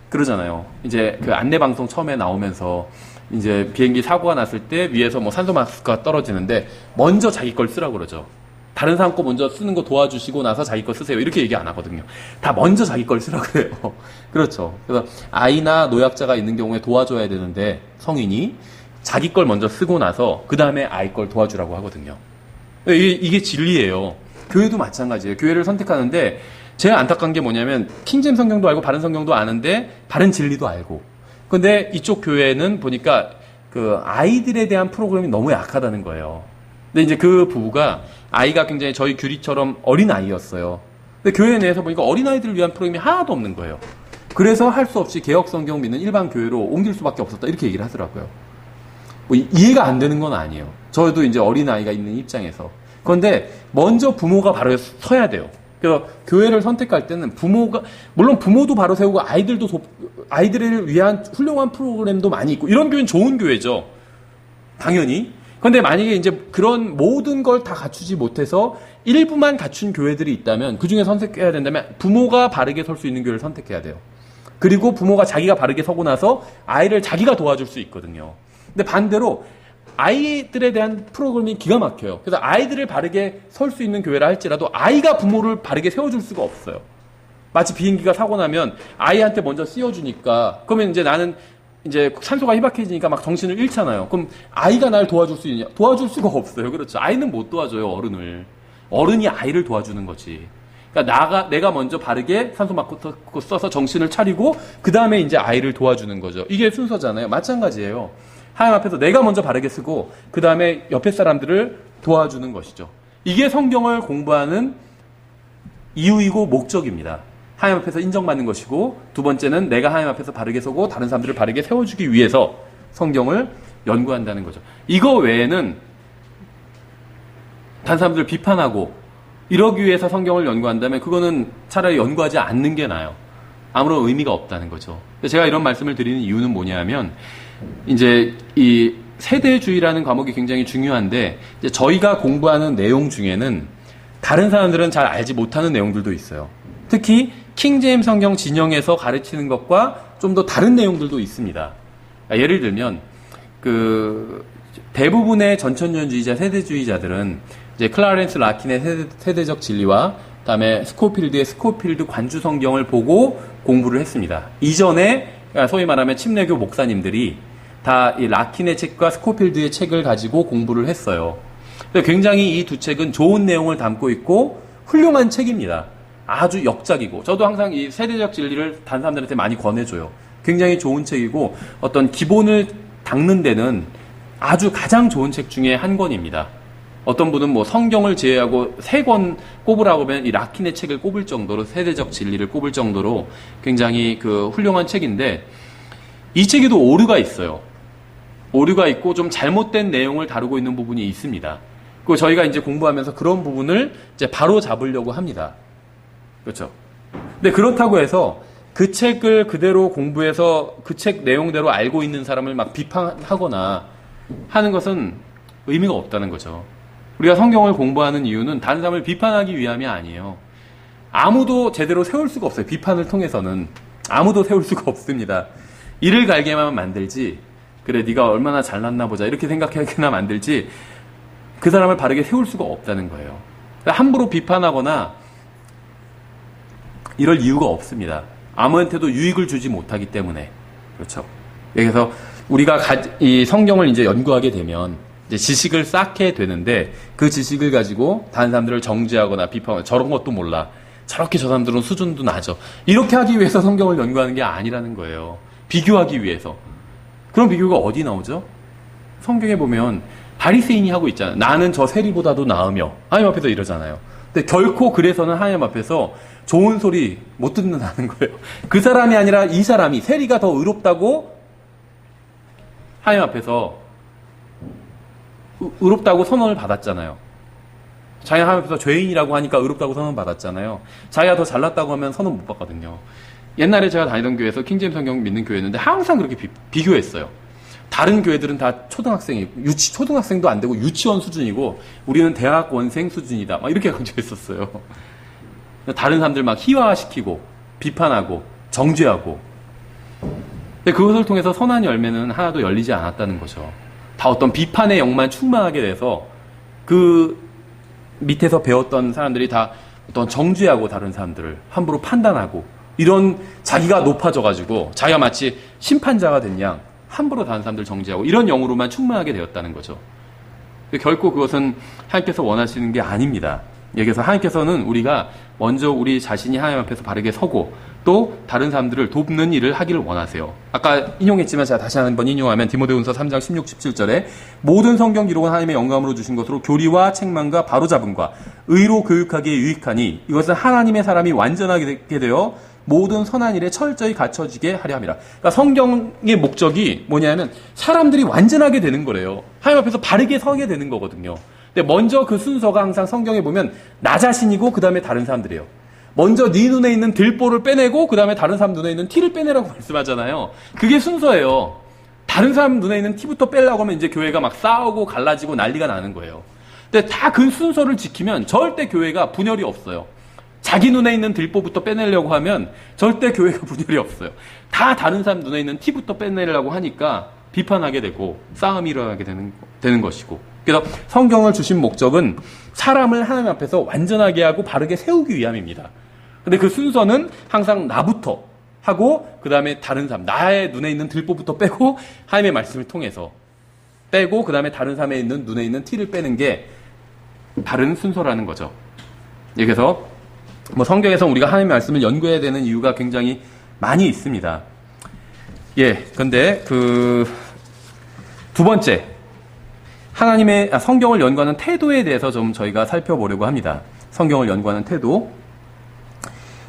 그러잖아요. 이제 그 안내방송 처음에 나오면서 이제 비행기 사고가 났을 때 위에서 뭐 산소 마스크가 떨어지는데 먼저 자기 걸 쓰라고 그러죠. 다른 사람 거 먼저 쓰는 거 도와주시고 나서 자기 거 쓰세요. 이렇게 얘기 안 하거든요. 다 먼저 자기 걸 쓰라고 그래요. 그렇죠. 그래서 아이나 노약자가 있는 경우에 도와줘야 되는데 성인이 자기 걸 먼저 쓰고 나서 그 다음에 아이 걸 도와주라고 하거든요. 이게 진리예요. 교회도 마찬가지예요. 교회를 선택하는데 제가 안타까운 게 뭐냐면 킹잼 성경도 알고 바른 성경도 아는데 바른 진리도 알고 근데 이쪽 교회는 보니까 그 아이들에 대한 프로그램이 너무 약하다는 거예요. 근데 이제 그 부부가 아이가 굉장히 저희 규리처럼 어린 아이였어요. 근데 교회 내에서 보니까 어린 아이들을 위한 프로그램이 하나도 없는 거예요. 그래서 할 수 없이 개혁 성경 믿는 일반 교회로 옮길 수밖에 없었다 이렇게 얘기를 하더라고요. 뭐 이해가 안 되는 건 아니에요. 저도 이제 어린 아이가 있는 입장에서. 그런데 먼저 부모가 바로 서야 돼요. 그래서 교회를 선택할 때는 부모가 물론 부모도 바로 세우고 아이들을 위한 훌륭한 프로그램도 많이 있고 이런 교회는 좋은 교회죠. 당연히. 그런데 만약에 이제 그런 모든 걸 다 갖추지 못해서 일부만 갖춘 교회들이 있다면 그 중에 선택해야 된다면 부모가 바르게 설 수 있는 교회를 선택해야 돼요. 그리고 부모가 자기가 바르게 서고 나서 아이를 자기가 도와줄 수 있거든요. 근데 반대로 아이들에 대한 프로그램이 기가 막혀요. 그래서 아이들을 바르게 설 수 있는 교회라 할지라도 아이가 부모를 바르게 세워줄 수가 없어요. 마치 비행기가 사고 나면 아이한테 먼저 씌워주니까 그러면 이제 나는 이제 산소가 희박해지니까 막 정신을 잃잖아요. 그럼 아이가 날 도와줄 수 있냐? 도와줄 수가 없어요. 그렇죠. 아이는 못 도와줘요, 어른을. 어른이 아이를 도와주는 거지. 그러니까 내가 먼저 바르게 산소 마스크 써서 정신을 차리고 그 다음에 이제 아이를 도와주는 거죠. 이게 순서잖아요. 마찬가지예요. 하나님 앞에서 내가 먼저 바르게 쓰고 그 다음에 옆에 사람들을 도와주는 것이죠. 이게 성경을 공부하는 이유이고 목적입니다. 하나님 앞에서 인정받는 것이고 두 번째는 내가 하나님 앞에서 바르게 서고 다른 사람들을 바르게 세워주기 위해서 성경을 연구한다는 거죠. 이거 외에는 다른 사람들을 비판하고 이러기 위해서 성경을 연구한다면 그거는 차라리 연구하지 않는 게 나아요. 아무런 의미가 없다는 거죠. 제가 이런 말씀을 드리는 이유는 뭐냐면 이제 이 세대주의라는 과목이 굉장히 중요한데 이제 저희가 공부하는 내용 중에는 다른 사람들은 잘 알지 못하는 내용들도 있어요. 특히 킹제임스 성경 진영에서 가르치는 것과 좀 더 다른 내용들도 있습니다. 예를 들면 대부분의 전천년주의자, 세대주의자들은 이제 클라렌스 라킨의 세대적 진리와 그다음에 스코필드의 스코필드 관주 성경을 보고 공부를 했습니다. 이전에 소위 말하면 침례교 목사님들이 다 이 라킨의 책과 스코필드의 책을 가지고 공부를 했어요. 굉장히 이 두 책은 좋은 내용을 담고 있고 훌륭한 책입니다. 아주 역작이고, 저도 항상 이 세대적 진리를 다른 사람들한테 많이 권해줘요. 굉장히 좋은 책이고 어떤 기본을 닦는 데는 아주 가장 좋은 책 중에 한 권입니다. 어떤 분은 뭐 성경을 제외하고 3권 꼽으라고 하면 이 라킨의 책을 꼽을 정도로, 세대적 진리를 꼽을 정도로 굉장히 훌륭한 책인데, 이 책에도 오류가 있어요. 오류가 있고 좀 잘못된 내용을 다루고 있는 부분이 있습니다. 그리고 저희가 이제 공부하면서 그런 부분을 이제 바로 잡으려고 합니다. 그렇죠? 근데 그렇다고 해서 그 책을 그대로 공부해서 그 책 내용대로 알고 있는 사람을 막 비판하거나 하는 것은 의미가 없다는 거죠. 우리가 성경을 공부하는 이유는 다른 사람을 비판하기 위함이 아니에요. 아무도 제대로 세울 수가 없어요. 비판을 통해서는 아무도 세울 수가 없습니다. 이를 갈게만 만들지, 그래 네가 얼마나 잘났나 보자 이렇게 생각하게나 만들지, 그 사람을 바르게 세울 수가 없다는 거예요. 함부로 비판하거나 이럴 이유가 없습니다. 아무한테도 유익을 주지 못하기 때문에. 그렇죠? 그래서 우리가 이 성경을 이제 연구하게 되면 이제 지식을 쌓게 되는데, 그 지식을 가지고 다른 사람들을 정죄하거나 비판하거나, 저런 것도 몰라, 저렇게 저 사람들은 수준도 낮아, 이렇게 하기 위해서 성경을 연구하는 게 아니라는 거예요. 비교하기 위해서. 그런 비교가 어디 나오죠? 성경에 보면 바리새인이 하고 있잖아요. 나는 저 세리보다도 나으며, 하나님 앞에서 이러잖아요. 근데 결코 그래서는 하나님 앞에서 좋은 소리 못 듣는다는 거예요. 그 사람이 아니라 이 사람이, 세리가 더 의롭다고 하나님 앞에서 의롭다고 선언을 받았잖아요. 자기가 하나님 앞에서 죄인이라고 하니까 의롭다고 선언 받았잖아요. 자기가 더 잘났다고 하면 선언 못 받거든요. 옛날에 제가 다니던 교회에서 킹제임스 성경 믿는 교회였는데 항상 그렇게 비교했어요. 다른 교회들은 다 초등학생이고, 초등학생도 안 되고 유치원 수준이고, 우리는 대학원생 수준이다, 막 이렇게 강조했었어요. 다른 사람들 막 희화시키고 비판하고 정죄하고. 근데 그것을 통해서 선한 열매는 하나도 열리지 않았다는 거죠. 다 어떤 비판의 영만 충만하게 돼서 그 밑에서 배웠던 사람들이 다 어떤 정죄하고, 다른 사람들을 함부로 판단하고, 이런 자기가 높아져가지고 자기가 마치 심판자가 된 양 함부로 다른 사람들 정죄하고, 이런 영으로만 충만하게 되었다는 거죠. 결코 그것은 하나님께서 원하시는 게 아닙니다. 여기서 하나님께서는 우리가 먼저 우리 자신이 하나님 앞에서 바르게 서고 또 다른 사람들을 돕는 일을 하기를 원하세요. 아까 인용했지만 제가 다시 한번 인용하면 디모데후서 3장 16, 17절에 모든 성경 기록은 하나님의 영감으로 주신 것으로 교리와 책망과 바로잡음과 의로 교육하기에 유익하니 이것은 하나님의 사람이 완전하게 되어 모든 선한 일에 철저히 갖춰지게 하려 함이라. 그러니까 성경의 목적이 뭐냐면 사람들이 완전하게 되는 거래요. 하나님 앞에서 바르게 서게 되는 거거든요. 근데 먼저 그 순서가 항상 성경에 보면 나 자신이고 그 다음에 다른 사람들이에요. 먼저 네 눈에 있는 들보를 빼내고 그 다음에 다른 사람 눈에 있는 티를 빼내라고 말씀하잖아요. 그게 순서예요. 다른 사람 눈에 있는 티부터 빼려고 하면 이제 교회가 막 싸우고 갈라지고 난리가 나는 거예요. 근데 다 그 순서를 지키면 절대 교회가 분열이 없어요. 자기 눈에 있는 들보부터 빼내려고 하면 절대 교회가 분열이 없어요. 다 다른 사람 눈에 있는 티부터 빼내려고 하니까 비판하게 되고 싸움이 일어나게 되는 것이고. 그래서 성경을 주신 목적은 사람을 하나님 앞에서 완전하게 하고 바르게 세우기 위함입니다. 근데 그 순서는 항상 나부터 하고 그 다음에 다른 사람, 나의 눈에 있는 들보부터 빼고 하나님의 말씀을 통해서 빼고 그 다음에 다른 사람의 있는 눈에 있는 티를 빼는 게 바른 순서라는 거죠. 그래서 성경에서 우리가 하나님의 말씀을 연구해야 되는 이유가 굉장히 많이 있습니다. 근데 두 번째, 하나님의 성경을 연구하는 태도에 대해서 좀 저희가 살펴보려고 합니다. 성경을 연구하는 태도.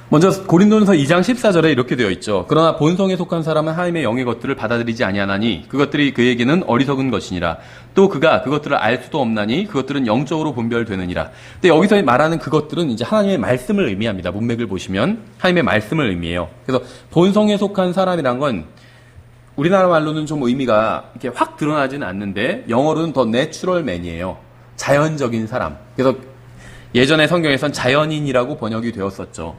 먼저 고린도전서 2장 14절에 이렇게 되어 있죠. 그러나 본성에 속한 사람은 하나님의 영의 것들을 받아들이지 아니하나니 그것들이 그에게는 어리석은 것이니라. 또 그가 그것들을 알 수도 없나니 그것들은 영적으로 분별되느니라. 근데 여기서 말하는 그것들은 이제 하나님의 말씀을 의미합니다. 문맥을 보시면 하나님의 말씀을 의미해요. 그래서 본성에 속한 사람이란 건 우리나라 말로는 좀 의미가 이렇게 확 드러나지는 않는데 영어로는 더 내추럴 맨이에요. 자연적인 사람. 그래서 예전에 성경에선 자연인이라고 번역이 되었었죠.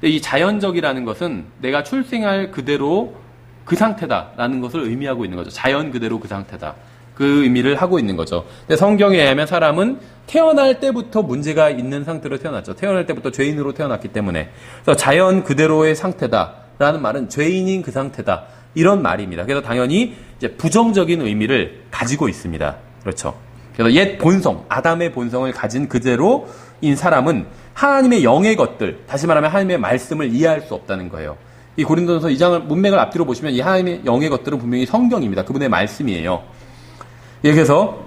근데 이 자연적이라는 것은 내가 출생할 그대로 그 상태다라는 것을 의미하고 있는 거죠. 자연 그대로 그 상태다. 그 의미를 하고 있는 거죠. 근데 성경에 의하면 사람은 태어날 때부터 문제가 있는 상태로 태어났죠. 태어날 때부터 죄인으로 태어났기 때문에. 그래서 자연 그대로의 상태다라는 말은 죄인인 그 상태다. 이런 말입니다. 그래서 당연히 이제 부정적인 의미를 가지고 있습니다. 그렇죠. 그래서 옛 본성, 아담의 본성을 가진 그대로인 사람은 하나님의 영의 것들, 다시 말하면 하나님의 말씀을 이해할 수 없다는 거예요. 이 고린도전서 2장을 문맥을 앞뒤로 보시면 이 하나님의 영의 것들은 분명히 성경입니다. 그분의 말씀이에요. 예, 그래서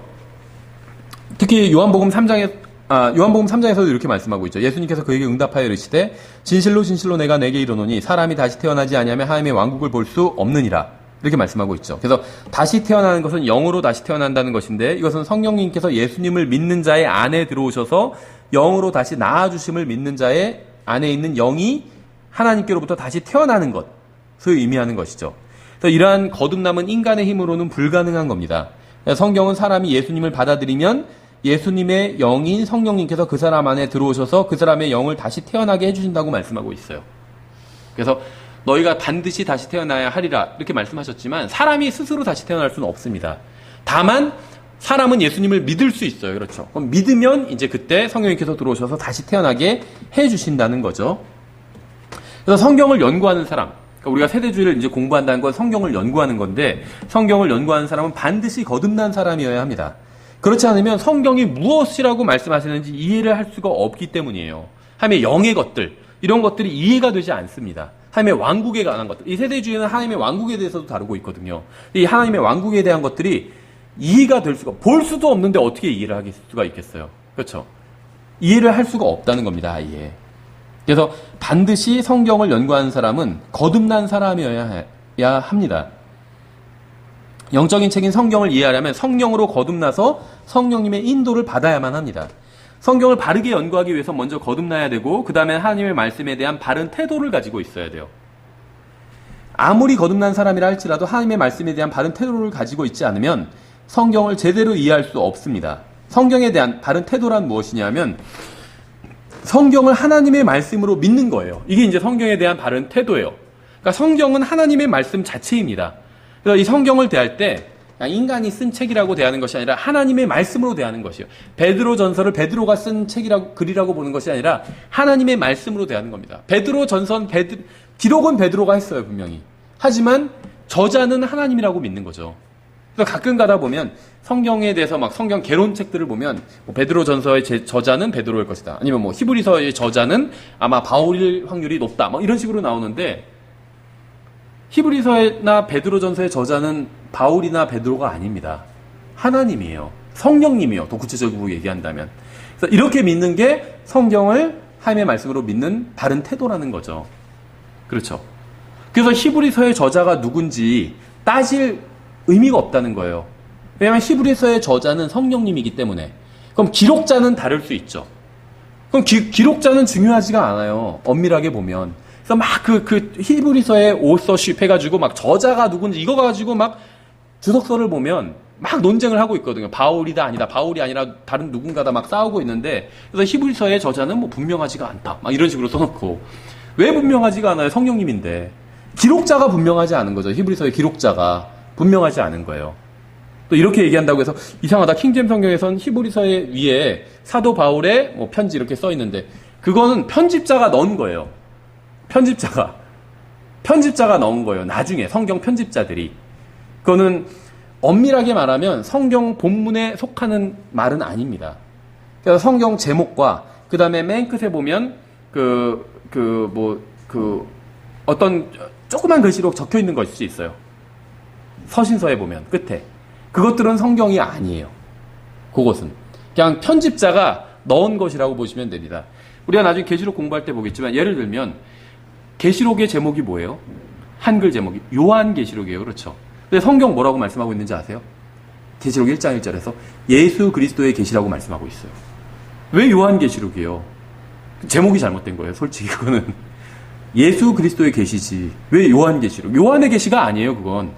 특히 요한복음 3장에서도 이렇게 말씀하고 있죠. 예수님께서 그에게 응답하여 이르시되 진실로 진실로 내가 내게 이르노니 사람이 다시 태어나지 아니하면 하나님의 왕국을 볼 수 없느니라. 이렇게 말씀하고 있죠. 그래서 다시 태어나는 것은 영으로 다시 태어난다는 것인데 이것은 성령님께서 예수님을 믿는 자의 안에 들어오셔서 영으로 다시 낳아주심을 믿는 자의 안에 있는 영이 하나님께로부터 다시 태어나는 것을 의미하는 것이죠. 그래서 이러한 거듭남은 인간의 힘으로는 불가능한 겁니다. 성경은 사람이 예수님을 받아들이면 예수님의 영인 성령님께서 그 사람 안에 들어오셔서 그 사람의 영을 다시 태어나게 해주신다고 말씀하고 있어요. 그래서 너희가 반드시 다시 태어나야 하리라 이렇게 말씀하셨지만 사람이 스스로 다시 태어날 수는 없습니다. 다만 사람은 예수님을 믿을 수 있어요. 그렇죠. 그럼 믿으면 이제 그때 성령님께서 들어오셔서 다시 태어나게 해주신다는 거죠. 그래서 성경을 연구하는 사람, 그러니까 우리가 세대주의를 이제 공부한다는 건 성경을 연구하는 건데 성경을 연구하는 사람은 반드시 거듭난 사람이어야 합니다. 그렇지 않으면 성경이 무엇이라고 말씀하시는지 이해를 할 수가 없기 때문이에요. 하나님의 영의 것들, 이런 것들이 이해가 되지 않습니다. 하나님의 왕국에 관한 것들. 이 세대주의는 하나님의 왕국에 대해서도 다루고 있거든요. 이 하나님의 왕국에 대한 것들이 이해가 될 수가, 볼 수도 없는데 어떻게 이해를 할 수가 있겠어요. 그렇죠. 이해를 할 수가 없다는 겁니다. 아예. 그래서 반드시 성경을 연구하는 사람은 거듭난 사람이어야 합니다. 영적인 책인 성경을 이해하려면 성령으로 거듭나서 성령님의 인도를 받아야만 합니다. 성경을 바르게 연구하기 위해서 먼저 거듭나야 되고 그 다음에 하나님의 말씀에 대한 바른 태도를 가지고 있어야 돼요. 아무리 거듭난 사람이라 할지라도 하나님의 말씀에 대한 바른 태도를 가지고 있지 않으면 성경을 제대로 이해할 수 없습니다. 성경에 대한 바른 태도란 무엇이냐면 성경을 하나님의 말씀으로 믿는 거예요. 이게 이제 성경에 대한 바른 태도예요. 그러니까 성경은 하나님의 말씀 자체입니다. 그래서 이 성경을 대할 때 인간이 쓴 책이라고 대하는 것이 아니라 하나님의 말씀으로 대하는 것이에요. 베드로 전서를 베드로가 쓴 책이라고 글이라고 보는 것이 아니라 하나님의 말씀으로 대하는 겁니다. 베드로 전선 기록은 베드로가 했어요, 분명히. 하지만 저자는 하나님이라고 믿는 거죠. 그래서 가끔 가다 보면 성경에 대해서 막 성경 개론책들을 보면 뭐 베드로 전서의 저자는 베드로일 것이다. 아니면 뭐 히브리서의 저자는 아마 바울일 확률이 높다. 뭐 이런 식으로 나오는데 히브리서나 베드로전서의 저자는 바울이나 베드로가 아닙니다. 하나님이에요. 성령님이에요. 더 구체적으로 얘기한다면. 그래서 이렇게 믿는 게 성경을 하나님의 말씀으로 믿는 바른 태도라는 거죠. 그렇죠. 그래서 히브리서의 저자가 누군지 따질 의미가 없다는 거예요. 왜냐하면 히브리서의 저자는 성령님이기 때문에. 그럼 기록자는 다를 수 있죠. 그럼 기록자는 중요하지가 않아요. 엄밀하게 보면. 그래서 막 그 히브리서의 오서십 해가지고 막 저자가 누군지 이거 가지고 막 주석서를 보면 막 논쟁을 하고 있거든요. 바울이다 아니다. 바울이 아니라 다른 누군가다 막 싸우고 있는데 그래서 히브리서의 저자는 뭐 분명하지가 않다. 막 이런 식으로 써놓고 왜 분명하지가 않아요? 성령님인데 기록자가 분명하지 않은 거죠. 히브리서의 기록자가 분명하지 않은 거예요. 또 이렇게 얘기한다고 해서 이상하다. 킹제임 성경에선 히브리서의 위에 사도 바울의 뭐 편지 이렇게 써 있는데 그거는 편집자가 넣은 거예요. 편집자가 넣은 거예요. 나중에 성경 편집자들이. 그거는 엄밀하게 말하면 성경 본문에 속하는 말은 아닙니다. 그래서 성경 제목과 그 다음에 맨 끝에 보면 어떤 조그만 글씨로 적혀 있는 것일 수 있어요. 서신서에 보면 끝에. 그것들은 성경이 아니에요. 그것은. 그냥 편집자가 넣은 것이라고 보시면 됩니다. 우리가 나중에 계시록 공부할 때 보겠지만 예를 들면 계시록의 제목이 뭐예요? 한글 제목이 요한계시록이에요. 그렇죠. 근데 성경 뭐라고 말씀하고 있는지 아세요? 계시록 1장 1절에서 예수 그리스도의 계시라고 말씀하고 있어요. 왜 요한계시록이에요? 제목이 잘못된 거예요. 솔직히 그거는. 예수 그리스도의 계시지. 왜 요한계시록? 요한의 계시가 아니에요. 그건.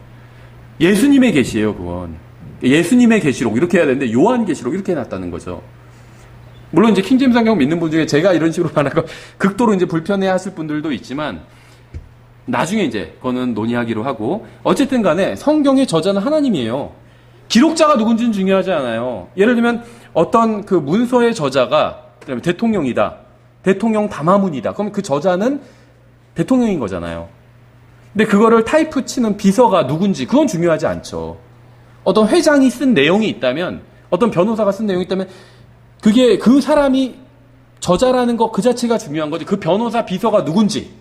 예수님의 계시예요. 그건. 예수님의 계시록 이렇게 해야 되는데 요한계시록 이렇게 해놨다는 거죠. 물론 이제 킹제임스 성경 믿는 분 중에 제가 이런 식으로 말하고 극도로 이제 불편해 하실 분들도 있지만, 나중에 이제 그거는 논의하기로 하고, 어쨌든 간에 성경의 저자는 하나님이에요. 기록자가 누군지는 중요하지 않아요. 예를 들면 어떤 그 문서의 저자가 그다음에 대통령이다. 대통령 담화문이다. 그럼 그 저자는 대통령인 거잖아요. 근데 그거를 타이프 치는 비서가 누군지 그건 중요하지 않죠. 어떤 회장이 쓴 내용이 있다면, 어떤 변호사가 쓴 내용이 있다면 그게 그 사람이 저자라는 것 그 자체가 중요한 거지. 그 변호사 비서가 누군지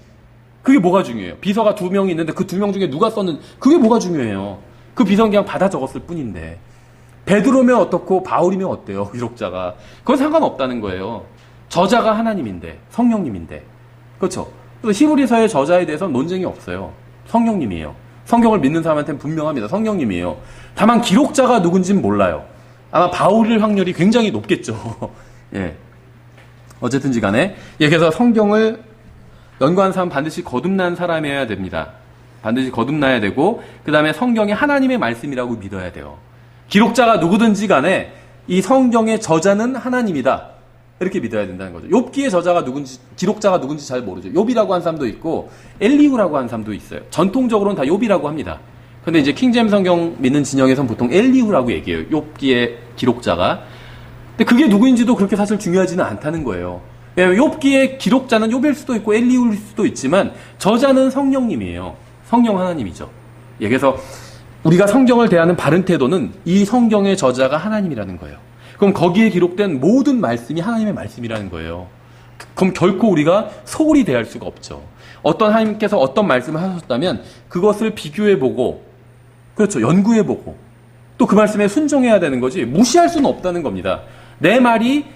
그게 뭐가 중요해요. 비서가 2명이 있는데 그 2명 중에 누가 썼는지 그게 뭐가 중요해요. 그 비서는 그냥 받아 적었을 뿐인데, 베드로면 어떻고 바울이면 어때요? 기록자가. 그건 상관없다는 거예요. 저자가 하나님인데, 성령님인데. 그렇죠? 그래서 히브리서의 저자에 대해서는 논쟁이 없어요. 성령님이에요. 성경을 믿는 사람한테는 분명합니다. 성령님이에요. 다만 기록자가 누군지는 몰라요. 아마 바울일 확률이 굉장히 높겠죠. 예. 어쨌든지 간에, 예, 그래서 성경을 연구한 사람 반드시 거듭난 사람이어야 됩니다. 반드시 거듭나야 되고, 그 다음에 성경이 하나님의 말씀이라고 믿어야 돼요. 기록자가 누구든지 간에 이 성경의 저자는 하나님이다. 이렇게 믿어야 된다는 거죠. 욥기의 저자가 누군지, 기록자가 누군지 잘 모르죠. 욥이라고 한 사람도 있고 엘리후라고 한 사람도 있어요. 전통적으로는 다 욥이라고 합니다. 근데 이제 킹제임스 성경 믿는 진영에서는 보통 엘리후라고 얘기해요. 욥기의 기록자가. 근데 그게 누구인지도 그렇게 사실 중요하지는 않다는 거예요. 왜냐하면 욥기의 기록자는 욥일 수도 있고 엘리후일 수도 있지만 저자는 성령님이에요. 성령 하나님이죠. 예, 그래서 우리가 성경을 대하는 바른 태도는 이 성경의 저자가 하나님이라는 거예요. 그럼 거기에 기록된 모든 말씀이 하나님의 말씀이라는 거예요. 그럼 결코 우리가 소홀히 대할 수가 없죠. 어떤 하나님께서 어떤 말씀을 하셨다면 그것을 비교해보고, 그렇죠, 연구해보고 또 그 말씀에 순종해야 되는 거지 무시할 수는 없다는 겁니다. 내 말이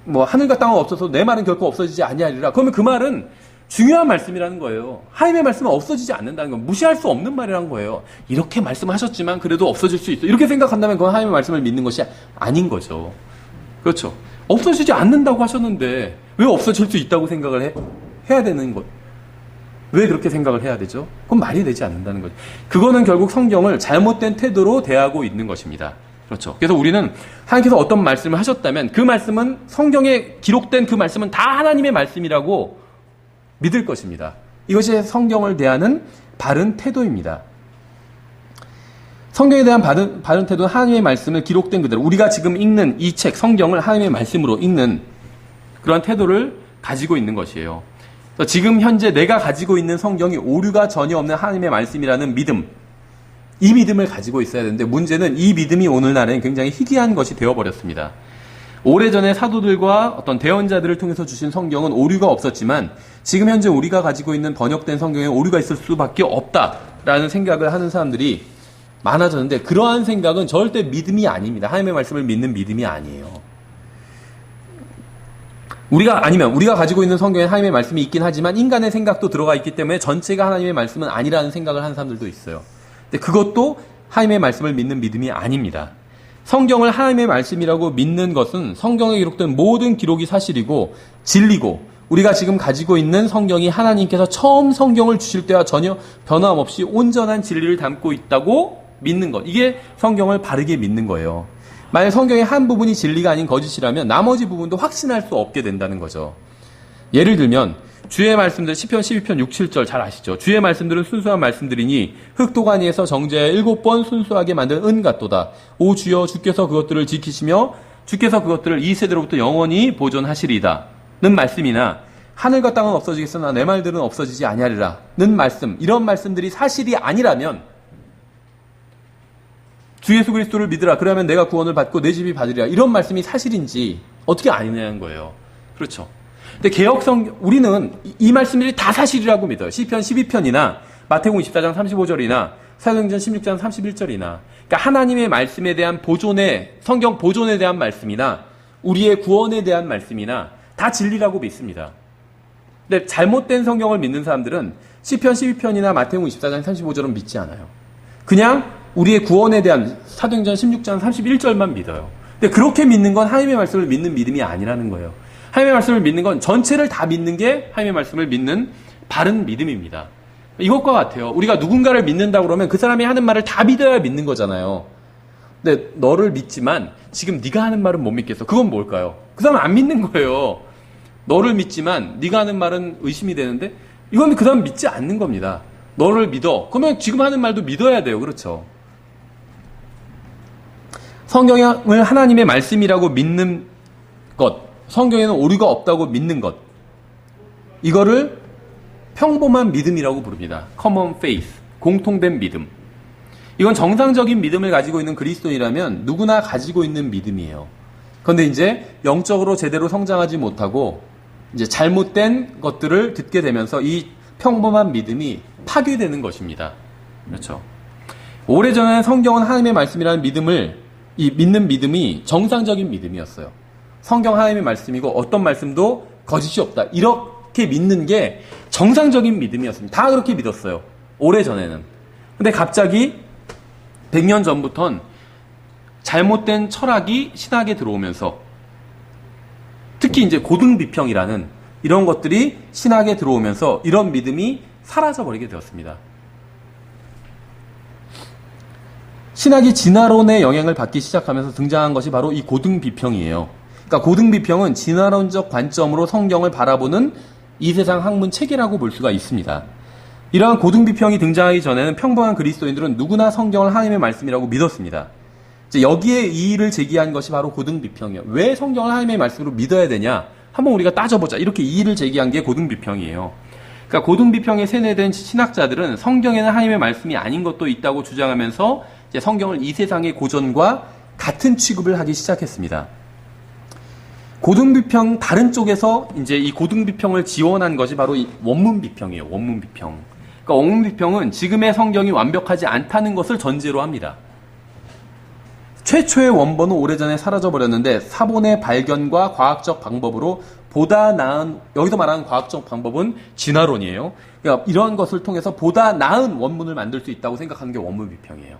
뭐 하늘과 땅은 없어서 내 말은 결코 없어지지 아니하리라. 그러면 그 말은 중요한 말씀이라는 거예요. 하나님의 말씀은 없어지지 않는다는 건 무시할 수 없는 말이라는 거예요. 이렇게 말씀하셨지만 그래도 없어질 수 있어. 이렇게 생각한다면 그건 하나님의 말씀을 믿는 것이 아닌 거죠. 그렇죠. 없어지지 않는다고 하셨는데 왜 없어질 수 있다고 생각을 해야 되는 것? 왜 그렇게 생각을 해야 되죠? 그건 말이 되지 않는다는 거죠. 그거는 결국 성경을 잘못된 태도로 대하고 있는 것입니다. 그렇죠. 그래서 우리는 하나님께서 어떤 말씀을 하셨다면 그 말씀은, 성경에 기록된 그 말씀은 다 하나님의 말씀이라고 믿을 것입니다. 이것이 성경을 대하는 바른 태도입니다. 성경에 대한 바른 태도는 하나님의 말씀을 기록된 그대로, 우리가 지금 읽는 이 책, 성경을 하나님의 말씀으로 읽는 그런 태도를 가지고 있는 것이에요. 그래서 지금 현재 내가 가지고 있는 성경이 오류가 전혀 없는 하나님의 말씀이라는 믿음, 이 믿음을 가지고 있어야 되는데, 문제는 이 믿음이 오늘날엔 굉장히 희귀한 것이 되어버렸습니다. 오래전에 사도들과 어떤 대언자들을 통해서 주신 성경은 오류가 없었지만 지금 현재 우리가 가지고 있는 번역된 성경에 오류가 있을 수밖에 없다라는 생각을 하는 사람들이 많아졌는데, 그러한 생각은 절대 믿음이 아닙니다. 하나님의 말씀을 믿는 믿음이 아니에요. 우리가 가지고 있는 성경에 하나님의 말씀이 있긴 하지만 인간의 생각도 들어가 있기 때문에 전체가 하나님의 말씀은 아니라는 생각을 하는 사람들도 있어요. 근데 그것도 하나님의 말씀을 믿는 믿음이 아닙니다. 성경을 하나님의 말씀이라고 믿는 것은 성경에 기록된 모든 기록이 사실이고 진리고, 우리가 지금 가지고 있는 성경이 하나님께서 처음 성경을 주실 때와 전혀 변함없이 온전한 진리를 담고 있다고 믿는 것. 이게 성경을 바르게 믿는 거예요. 만약 성경의 한 부분이 진리가 아닌 거짓이라면 나머지 부분도 확신할 수 없게 된다는 거죠. 예를 들면 주의 말씀들, 시편 12편 6, 7절 잘 아시죠? 주의 말씀들은 순수한 말씀들이니 흙도가니에서 정제해 7번 순수하게 만든 은 같도다. 오 주여, 주께서 그것들을 지키시며 주께서 그것들을 이 세대로부터 영원히 보존하시리다 는 말씀이나, 하늘과 땅은 없어지겠으나 내 말들은 없어지지 아니하리라 는 말씀, 이런 말씀들이 사실이 아니라면 주 예수 그리스도를 믿으라, 그러면 내가 구원을 받고 내 집이 받으리라, 이런 말씀이 사실인지 어떻게 아니냐는 거예요. 그렇죠. 근데 우리는 이 말씀들이 다 사실이라고 믿어요. 시편 12편이나 마태복음 24장 35절이나 사도행전 16장 31절이나, 그러니까 하나님의 말씀에 대한 성경 보존에 대한 말씀이나 우리의 구원에 대한 말씀이나 다 진리라고 믿습니다. 근데 잘못된 성경을 믿는 사람들은 시편 12편이나 마태복음 24장 35절은 믿지 않아요. 그냥 우리의 구원에 대한 사도행전 16장 31절만 믿어요. 근데 그렇게 믿는 건 하나님의 말씀을 믿는 믿음이 아니라는 거예요. 하나님의 말씀을 믿는 건 전체를 다 믿는 게 하나님의 말씀을 믿는 바른 믿음입니다. 이것과 같아요. 우리가 누군가를 믿는다고 그러면 그 사람이 하는 말을 다 믿어야 믿는 거잖아요. 근데 너를 믿지만 지금 네가 하는 말은 못 믿겠어. 그건 뭘까요? 그 사람은 안 믿는 거예요. 너를 믿지만 네가 하는 말은 의심이 되는데 이건 그 사람 믿지 않는 겁니다. 너를 믿어. 그러면 지금 하는 말도 믿어야 돼요. 그렇죠? 성경을 하나님의 말씀이라고 믿는 것, 성경에는 오류가 없다고 믿는 것, 이거를 평범한 믿음이라고 부릅니다. common faith, 공통된 믿음. 이건 정상적인 믿음을 가지고 있는 그리스도인이라면 누구나 가지고 있는 믿음이에요. 그런데 이제 영적으로 제대로 성장하지 못하고 이제 잘못된 것들을 듣게 되면서 이 평범한 믿음이 파괴되는 것입니다. 그렇죠? 오래전에 성경은 하나님의 말씀이라는 믿는 믿음이 정상적인 믿음이었어요. 성경 하나님의 말씀이고 어떤 말씀도 거짓이 없다. 이렇게 믿는 게 정상적인 믿음이었습니다. 다 그렇게 믿었어요. 오래전에는. 근데 갑자기 100년 전부터는 잘못된 철학이 신학에 들어오면서 특히 이제 고등비평이라는 이런 것들이 신학에 들어오면서 이런 믿음이 사라져버리게 되었습니다. 신학이 진화론의 영향을 받기 시작하면서 등장한 것이 바로 이 고등비평이에요. 그러니까 고등비평은 진화론적 관점으로 성경을 바라보는 이 세상 학문 체계라고 볼 수가 있습니다. 이러한 고등비평이 등장하기 전에는 평범한 그리스도인들은 누구나 성경을 하나님의 말씀이라고 믿었습니다. 이제 여기에 이의를 제기한 것이 바로 고등비평이에요. 왜 성경을 하나님의 말씀으로 믿어야 되냐? 한번 우리가 따져보자. 이렇게 이의를 제기한 게 고등비평이에요. 그러니까 고등비평에 세뇌된 신학자들은 성경에는 하나님의 말씀이 아닌 것도 있다고 주장하면서 이제 성경을 이 세상의 고전과 같은 취급을 하기 시작했습니다. 고등비평 다른 쪽에서 이제 이 고등비평을 지원한 것이 바로 이 원문비평이에요. 원문비평. 그러니까 원문비평은 지금의 성경이 완벽하지 않다는 것을 전제로 합니다. 최초의 원본은 오래전에 사라져버렸는데 사본의 발견과 과학적 방법으로 보다 나은, 여기서 말하는 과학적 방법은 진화론이에요. 그러니까 이러한 것을 통해서 보다 나은 원문을 만들 수 있다고 생각하는 게 원문비평이에요.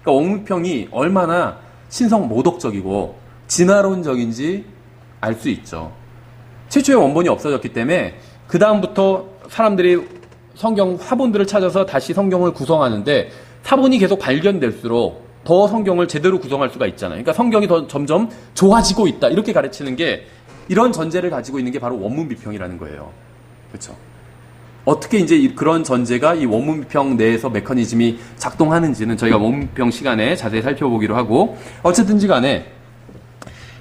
그러니까 원문비평이 얼마나 신성 모독적이고 진화론적인지 알 수 있죠. 최초의 원본이 없어졌기 때문에 그 다음부터 사람들이 성경 사본들을 찾아서 다시 성경을 구성하는데 사본이 계속 발견될수록 더 성경을 제대로 구성할 수가 있잖아요. 그러니까 성경이 더 점점 좋아지고 있다. 이렇게 가르치는 게 이런 전제를 가지고 있는 게 바로 원문비평이라는 거예요. 그렇죠? 어떻게 이제 그런 전제가 이 원문비평 내에서 메커니즘이 작동하는지는 저희가 원문비평 시간에 자세히 살펴보기로 하고 어쨌든지 간에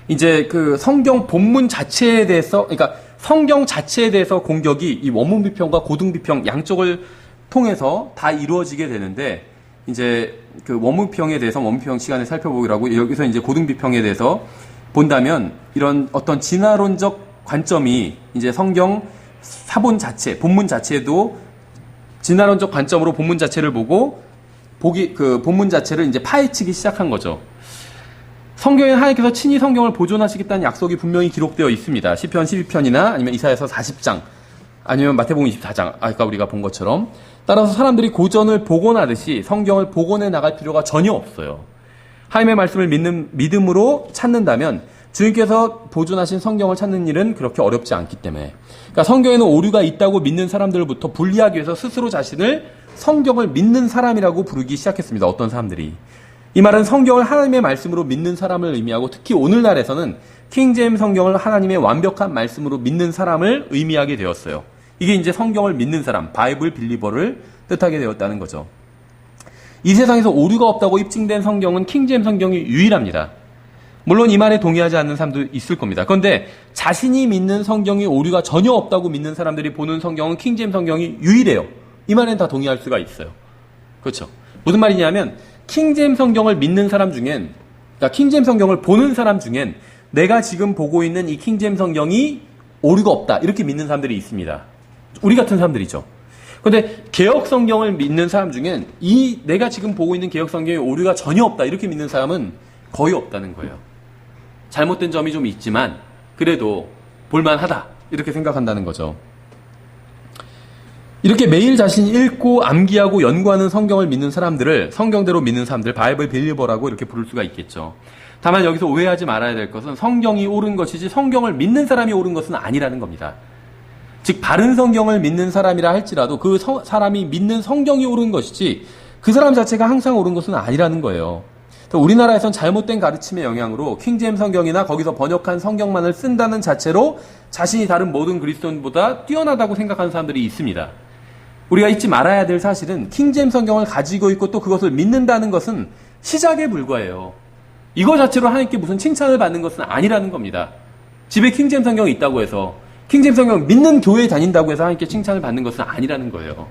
이제 그 성경 본문 자체에 대해서 그러니까 성경 자체에 대해서 공격이 이 원문비평과 고등비평 양쪽을 통해서 다 이루어지게 되는데 이제 그 원문비평에 대해서 원문비평 시간에 살펴보기로 하고 여기서 이제 고등비평에 대해서 본다면 이런 어떤 진화론적 관점이 이제 성경 사본 자체, 본문 자체도 진화론적 관점으로 본문 자체를 보고 그 본문 자체를 이제 파헤치기 시작한 거죠. 성경에 하나님께서 친히 성경을 보존하시겠다는 약속이 분명히 기록되어 있습니다. 시편 12편이나 아니면 이사야서 40장 아니면 마태복음 24장 아까 우리가 본 것처럼 따라서 사람들이 고전을 복원하듯이 성경을 복원해 나갈 필요가 전혀 없어요. 하나님의 말씀을 믿음으로 찾는다면 주님께서 보존하신 성경을 찾는 일은 그렇게 어렵지 않기 때문에 그러니까 성경에는 오류가 있다고 믿는 사람들부터 분리하기 위해서 스스로 자신을 성경을 믿는 사람이라고 부르기 시작했습니다. 어떤 사람들이. 이 말은 성경을 하나님의 말씀으로 믿는 사람을 의미하고 특히 오늘날에서는 킹제임스 성경을 하나님의 완벽한 말씀으로 믿는 사람을 의미하게 되었어요. 이게 이제 성경을 믿는 사람, 바이블 빌리버를 뜻하게 되었다는 거죠. 이 세상에서 오류가 없다고 입증된 성경은 킹제임스 성경이 유일합니다. 물론 이 말에 동의하지 않는 사람도 있을 겁니다. 그런데 자신이 믿는 성경이 오류가 전혀 없다고 믿는 사람들이 보는 성경은 킹제임스 성경이 유일해요. 이 말에는 다 동의할 수가 있어요. 그렇죠? 무슨 말이냐면 킹제임스 성경을 믿는 사람 중엔 그러니까 킹제임스 성경을 보는 사람 중엔 내가 지금 보고 있는 이 킹제임스 성경이 오류가 없다 이렇게 믿는 사람들이 있습니다. 우리 같은 사람들이죠. 그런데 개역 성경을 믿는 사람 중엔 이 내가 지금 보고 있는 개역 성경에 오류가 전혀 없다 이렇게 믿는 사람은 거의 없다는 거예요. 잘못된 점이 좀 있지만 그래도 볼만하다 이렇게 생각한다는 거죠. 이렇게 매일 자신이 읽고 암기하고 연구하는 성경을 믿는 사람들을 성경대로 믿는 사람들 바이블 빌리버라고 이렇게 부를 수가 있겠죠. 다만 여기서 오해하지 말아야 될 것은 성경이 옳은 것이지 성경을 믿는 사람이 옳은 것은 아니라는 겁니다. 즉 바른 성경을 믿는 사람이라 할지라도 그 사람이 믿는 성경이 옳은 것이지 그 사람 자체가 항상 옳은 것은 아니라는 거예요. 우리나라에선 잘못된 가르침의 영향으로 킹제임 성경이나 거기서 번역한 성경만을 쓴다는 자체로 자신이 다른 모든 그리스도인보다 뛰어나다고 생각하는 사람들이 있습니다. 우리가 잊지 말아야 될 사실은 킹제임 성경을 가지고 있고 또 그것을 믿는다는 것은 시작에 불과해요. 이거 자체로 하나님께 무슨 칭찬을 받는 것은 아니라는 겁니다. 집에 킹제임 성경이 있다고 해서 킹제임 성경 믿는 교회에 다닌다고 해서 하나님께 칭찬을 받는 것은 아니라는 거예요.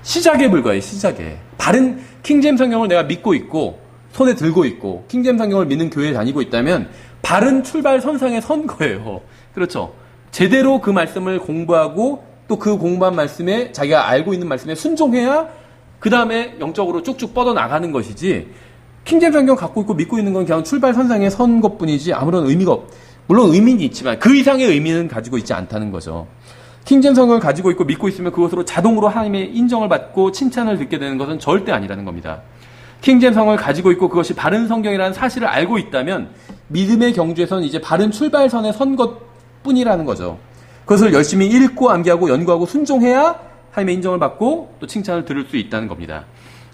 시작에 불과해요. 시작에. 바른 킹제임 성경을 내가 믿고 있고 손에 들고 있고 킹제임 성경을 믿는 교회에 다니고 있다면 바른 출발선상에 선 거예요. 그렇죠. 제대로 그 말씀을 공부하고 또 그 공부한 말씀에 자기가 알고 있는 말씀에 순종해야 그 다음에 영적으로 쭉쭉 뻗어나가는 것이지 킹제임 성경 갖고 있고 믿고 있는 건 그냥 출발선상에 선 것뿐이지 아무런 의미가 물론 의미는 있지만 그 이상의 의미는 가지고 있지 않다는 거죠. 킹제임 성경을 가지고 있고 믿고 있으면 그것으로 자동으로 하나님의 인정을 받고 칭찬을 듣게 되는 것은 절대 아니라는 겁니다. 킹제임 성경을 가지고 있고 그것이 바른 성경이라는 사실을 알고 있다면 믿음의 경주에서는 이제 바른 출발선에 선 것뿐이라는 거죠. 그것을 열심히 읽고 암기하고 연구하고 순종해야 하나님의 인정을 받고 또 칭찬을 들을 수 있다는 겁니다.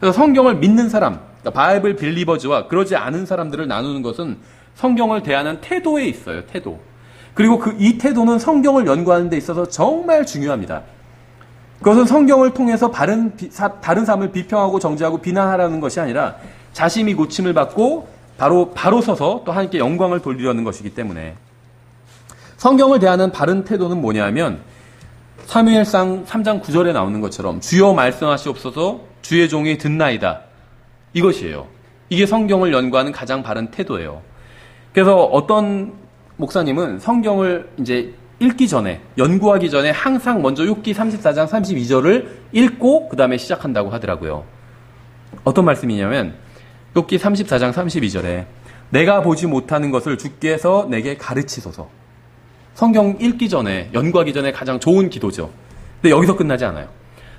그래서 성경을 믿는 사람, 그러니까 바이블 빌리버즈와 그러지 않은 사람들을 나누는 것은 성경을 대하는 태도에 있어요. 태도. 그리고 이 태도는 성경을 연구하는 데 있어서 정말 중요합니다. 그것은 성경을 통해서 다른 사람을 비평하고 정죄하고 비난하라는 것이 아니라 자신이 고침을 받고 바로 서서 또 하나님께 영광을 돌리려는 것이기 때문에 성경을 대하는 바른 태도는 뭐냐면 사무엘상 3장 9절에 나오는 것처럼 주여 말씀하시옵소서 주의 종이 듣나이다. 이것이에요. 이게 성경을 연구하는 가장 바른 태도예요. 그래서 어떤 목사님은 성경을 이제 읽기 전에, 연구하기 전에 항상 먼저 욥기 34장 32절을 읽고 그 다음에 시작한다고 하더라고요. 어떤 말씀이냐면 욥기 34장 32절에 내가 보지 못하는 것을 주께서 내게 가르치소서. 성경 읽기 전에, 연구하기 전에 가장 좋은 기도죠. 근데 여기서 끝나지 않아요.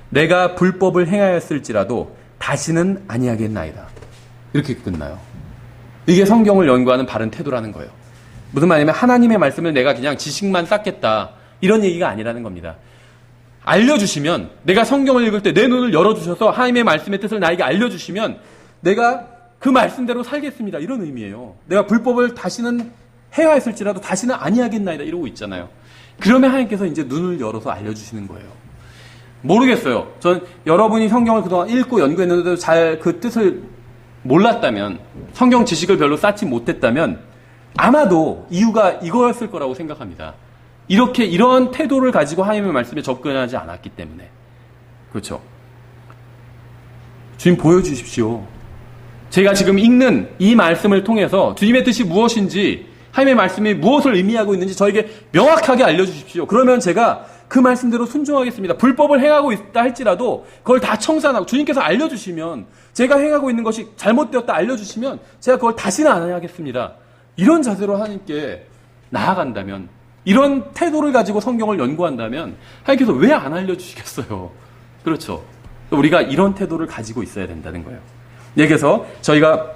내가 불법을 행하였을지라도 다시는 아니하겠나이다. 이렇게 끝나요. 이게 성경을 연구하는 바른 태도라는 거예요. 무슨 말이냐면 하나님의 말씀을 내가 그냥 지식만 쌓겠다 이런 얘기가 아니라는 겁니다. 알려주시면 내가 성경을 읽을 때 내 눈을 열어주셔서 하나님의 말씀의 뜻을 나에게 알려주시면 내가 그 말씀대로 살겠습니다. 이런 의미예요. 내가 불법을 다시는 해야 했을지라도 다시는 아니하겠나이다 이러고 있잖아요. 그러면 하나님께서 이제 눈을 열어서 알려주시는 거예요. 모르겠어요. 전 여러분이 성경을 그동안 읽고 연구했는데도 잘 그 뜻을 몰랐다면 성경 지식을 별로 쌓지 못했다면 아마도 이유가 이거였을 거라고 생각합니다. 이런 태도를 가지고 하나님의 말씀에 접근하지 않았기 때문에. 그렇죠. 주님 보여주십시오. 제가 지금 읽는 이 말씀을 통해서 주님의 뜻이 무엇인지 하나님의 말씀이 무엇을 의미하고 있는지 저에게 명확하게 알려주십시오. 그러면 제가 그 말씀대로 순종하겠습니다. 불법을 행하고 있다 할지라도 그걸 다 청산하고 주님께서 알려주시면 제가 행하고 있는 것이 잘못되었다 알려주시면 제가 그걸 다시는 안 하겠습니다. 이런 자세로 하나님께 나아간다면 이런 태도를 가지고 성경을 연구한다면 하나님께서 왜 안 알려주시겠어요? 그렇죠. 우리가 이런 태도를 가지고 있어야 된다는 거예요. 그래서 저희가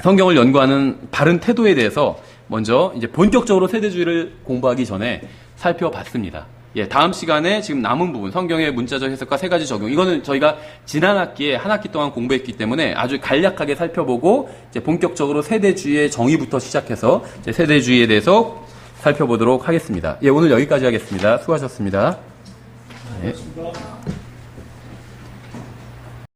성경을 연구하는 바른 태도에 대해서 먼저 이제 본격적으로 세대주의를 공부하기 전에 살펴봤습니다. 다음 시간에 지금 남은 부분, 성경의 문자적 해석과 세 가지 적용. 이거는 저희가 지난 학기에 한 학기 동안 공부했기 때문에 아주 간략하게 살펴보고 이제 본격적으로 세대주의의 정의부터 시작해서 이제 세대주의에 대해서 살펴보도록 하겠습니다. 오늘 여기까지 하겠습니다. 수고하셨습니다. 네.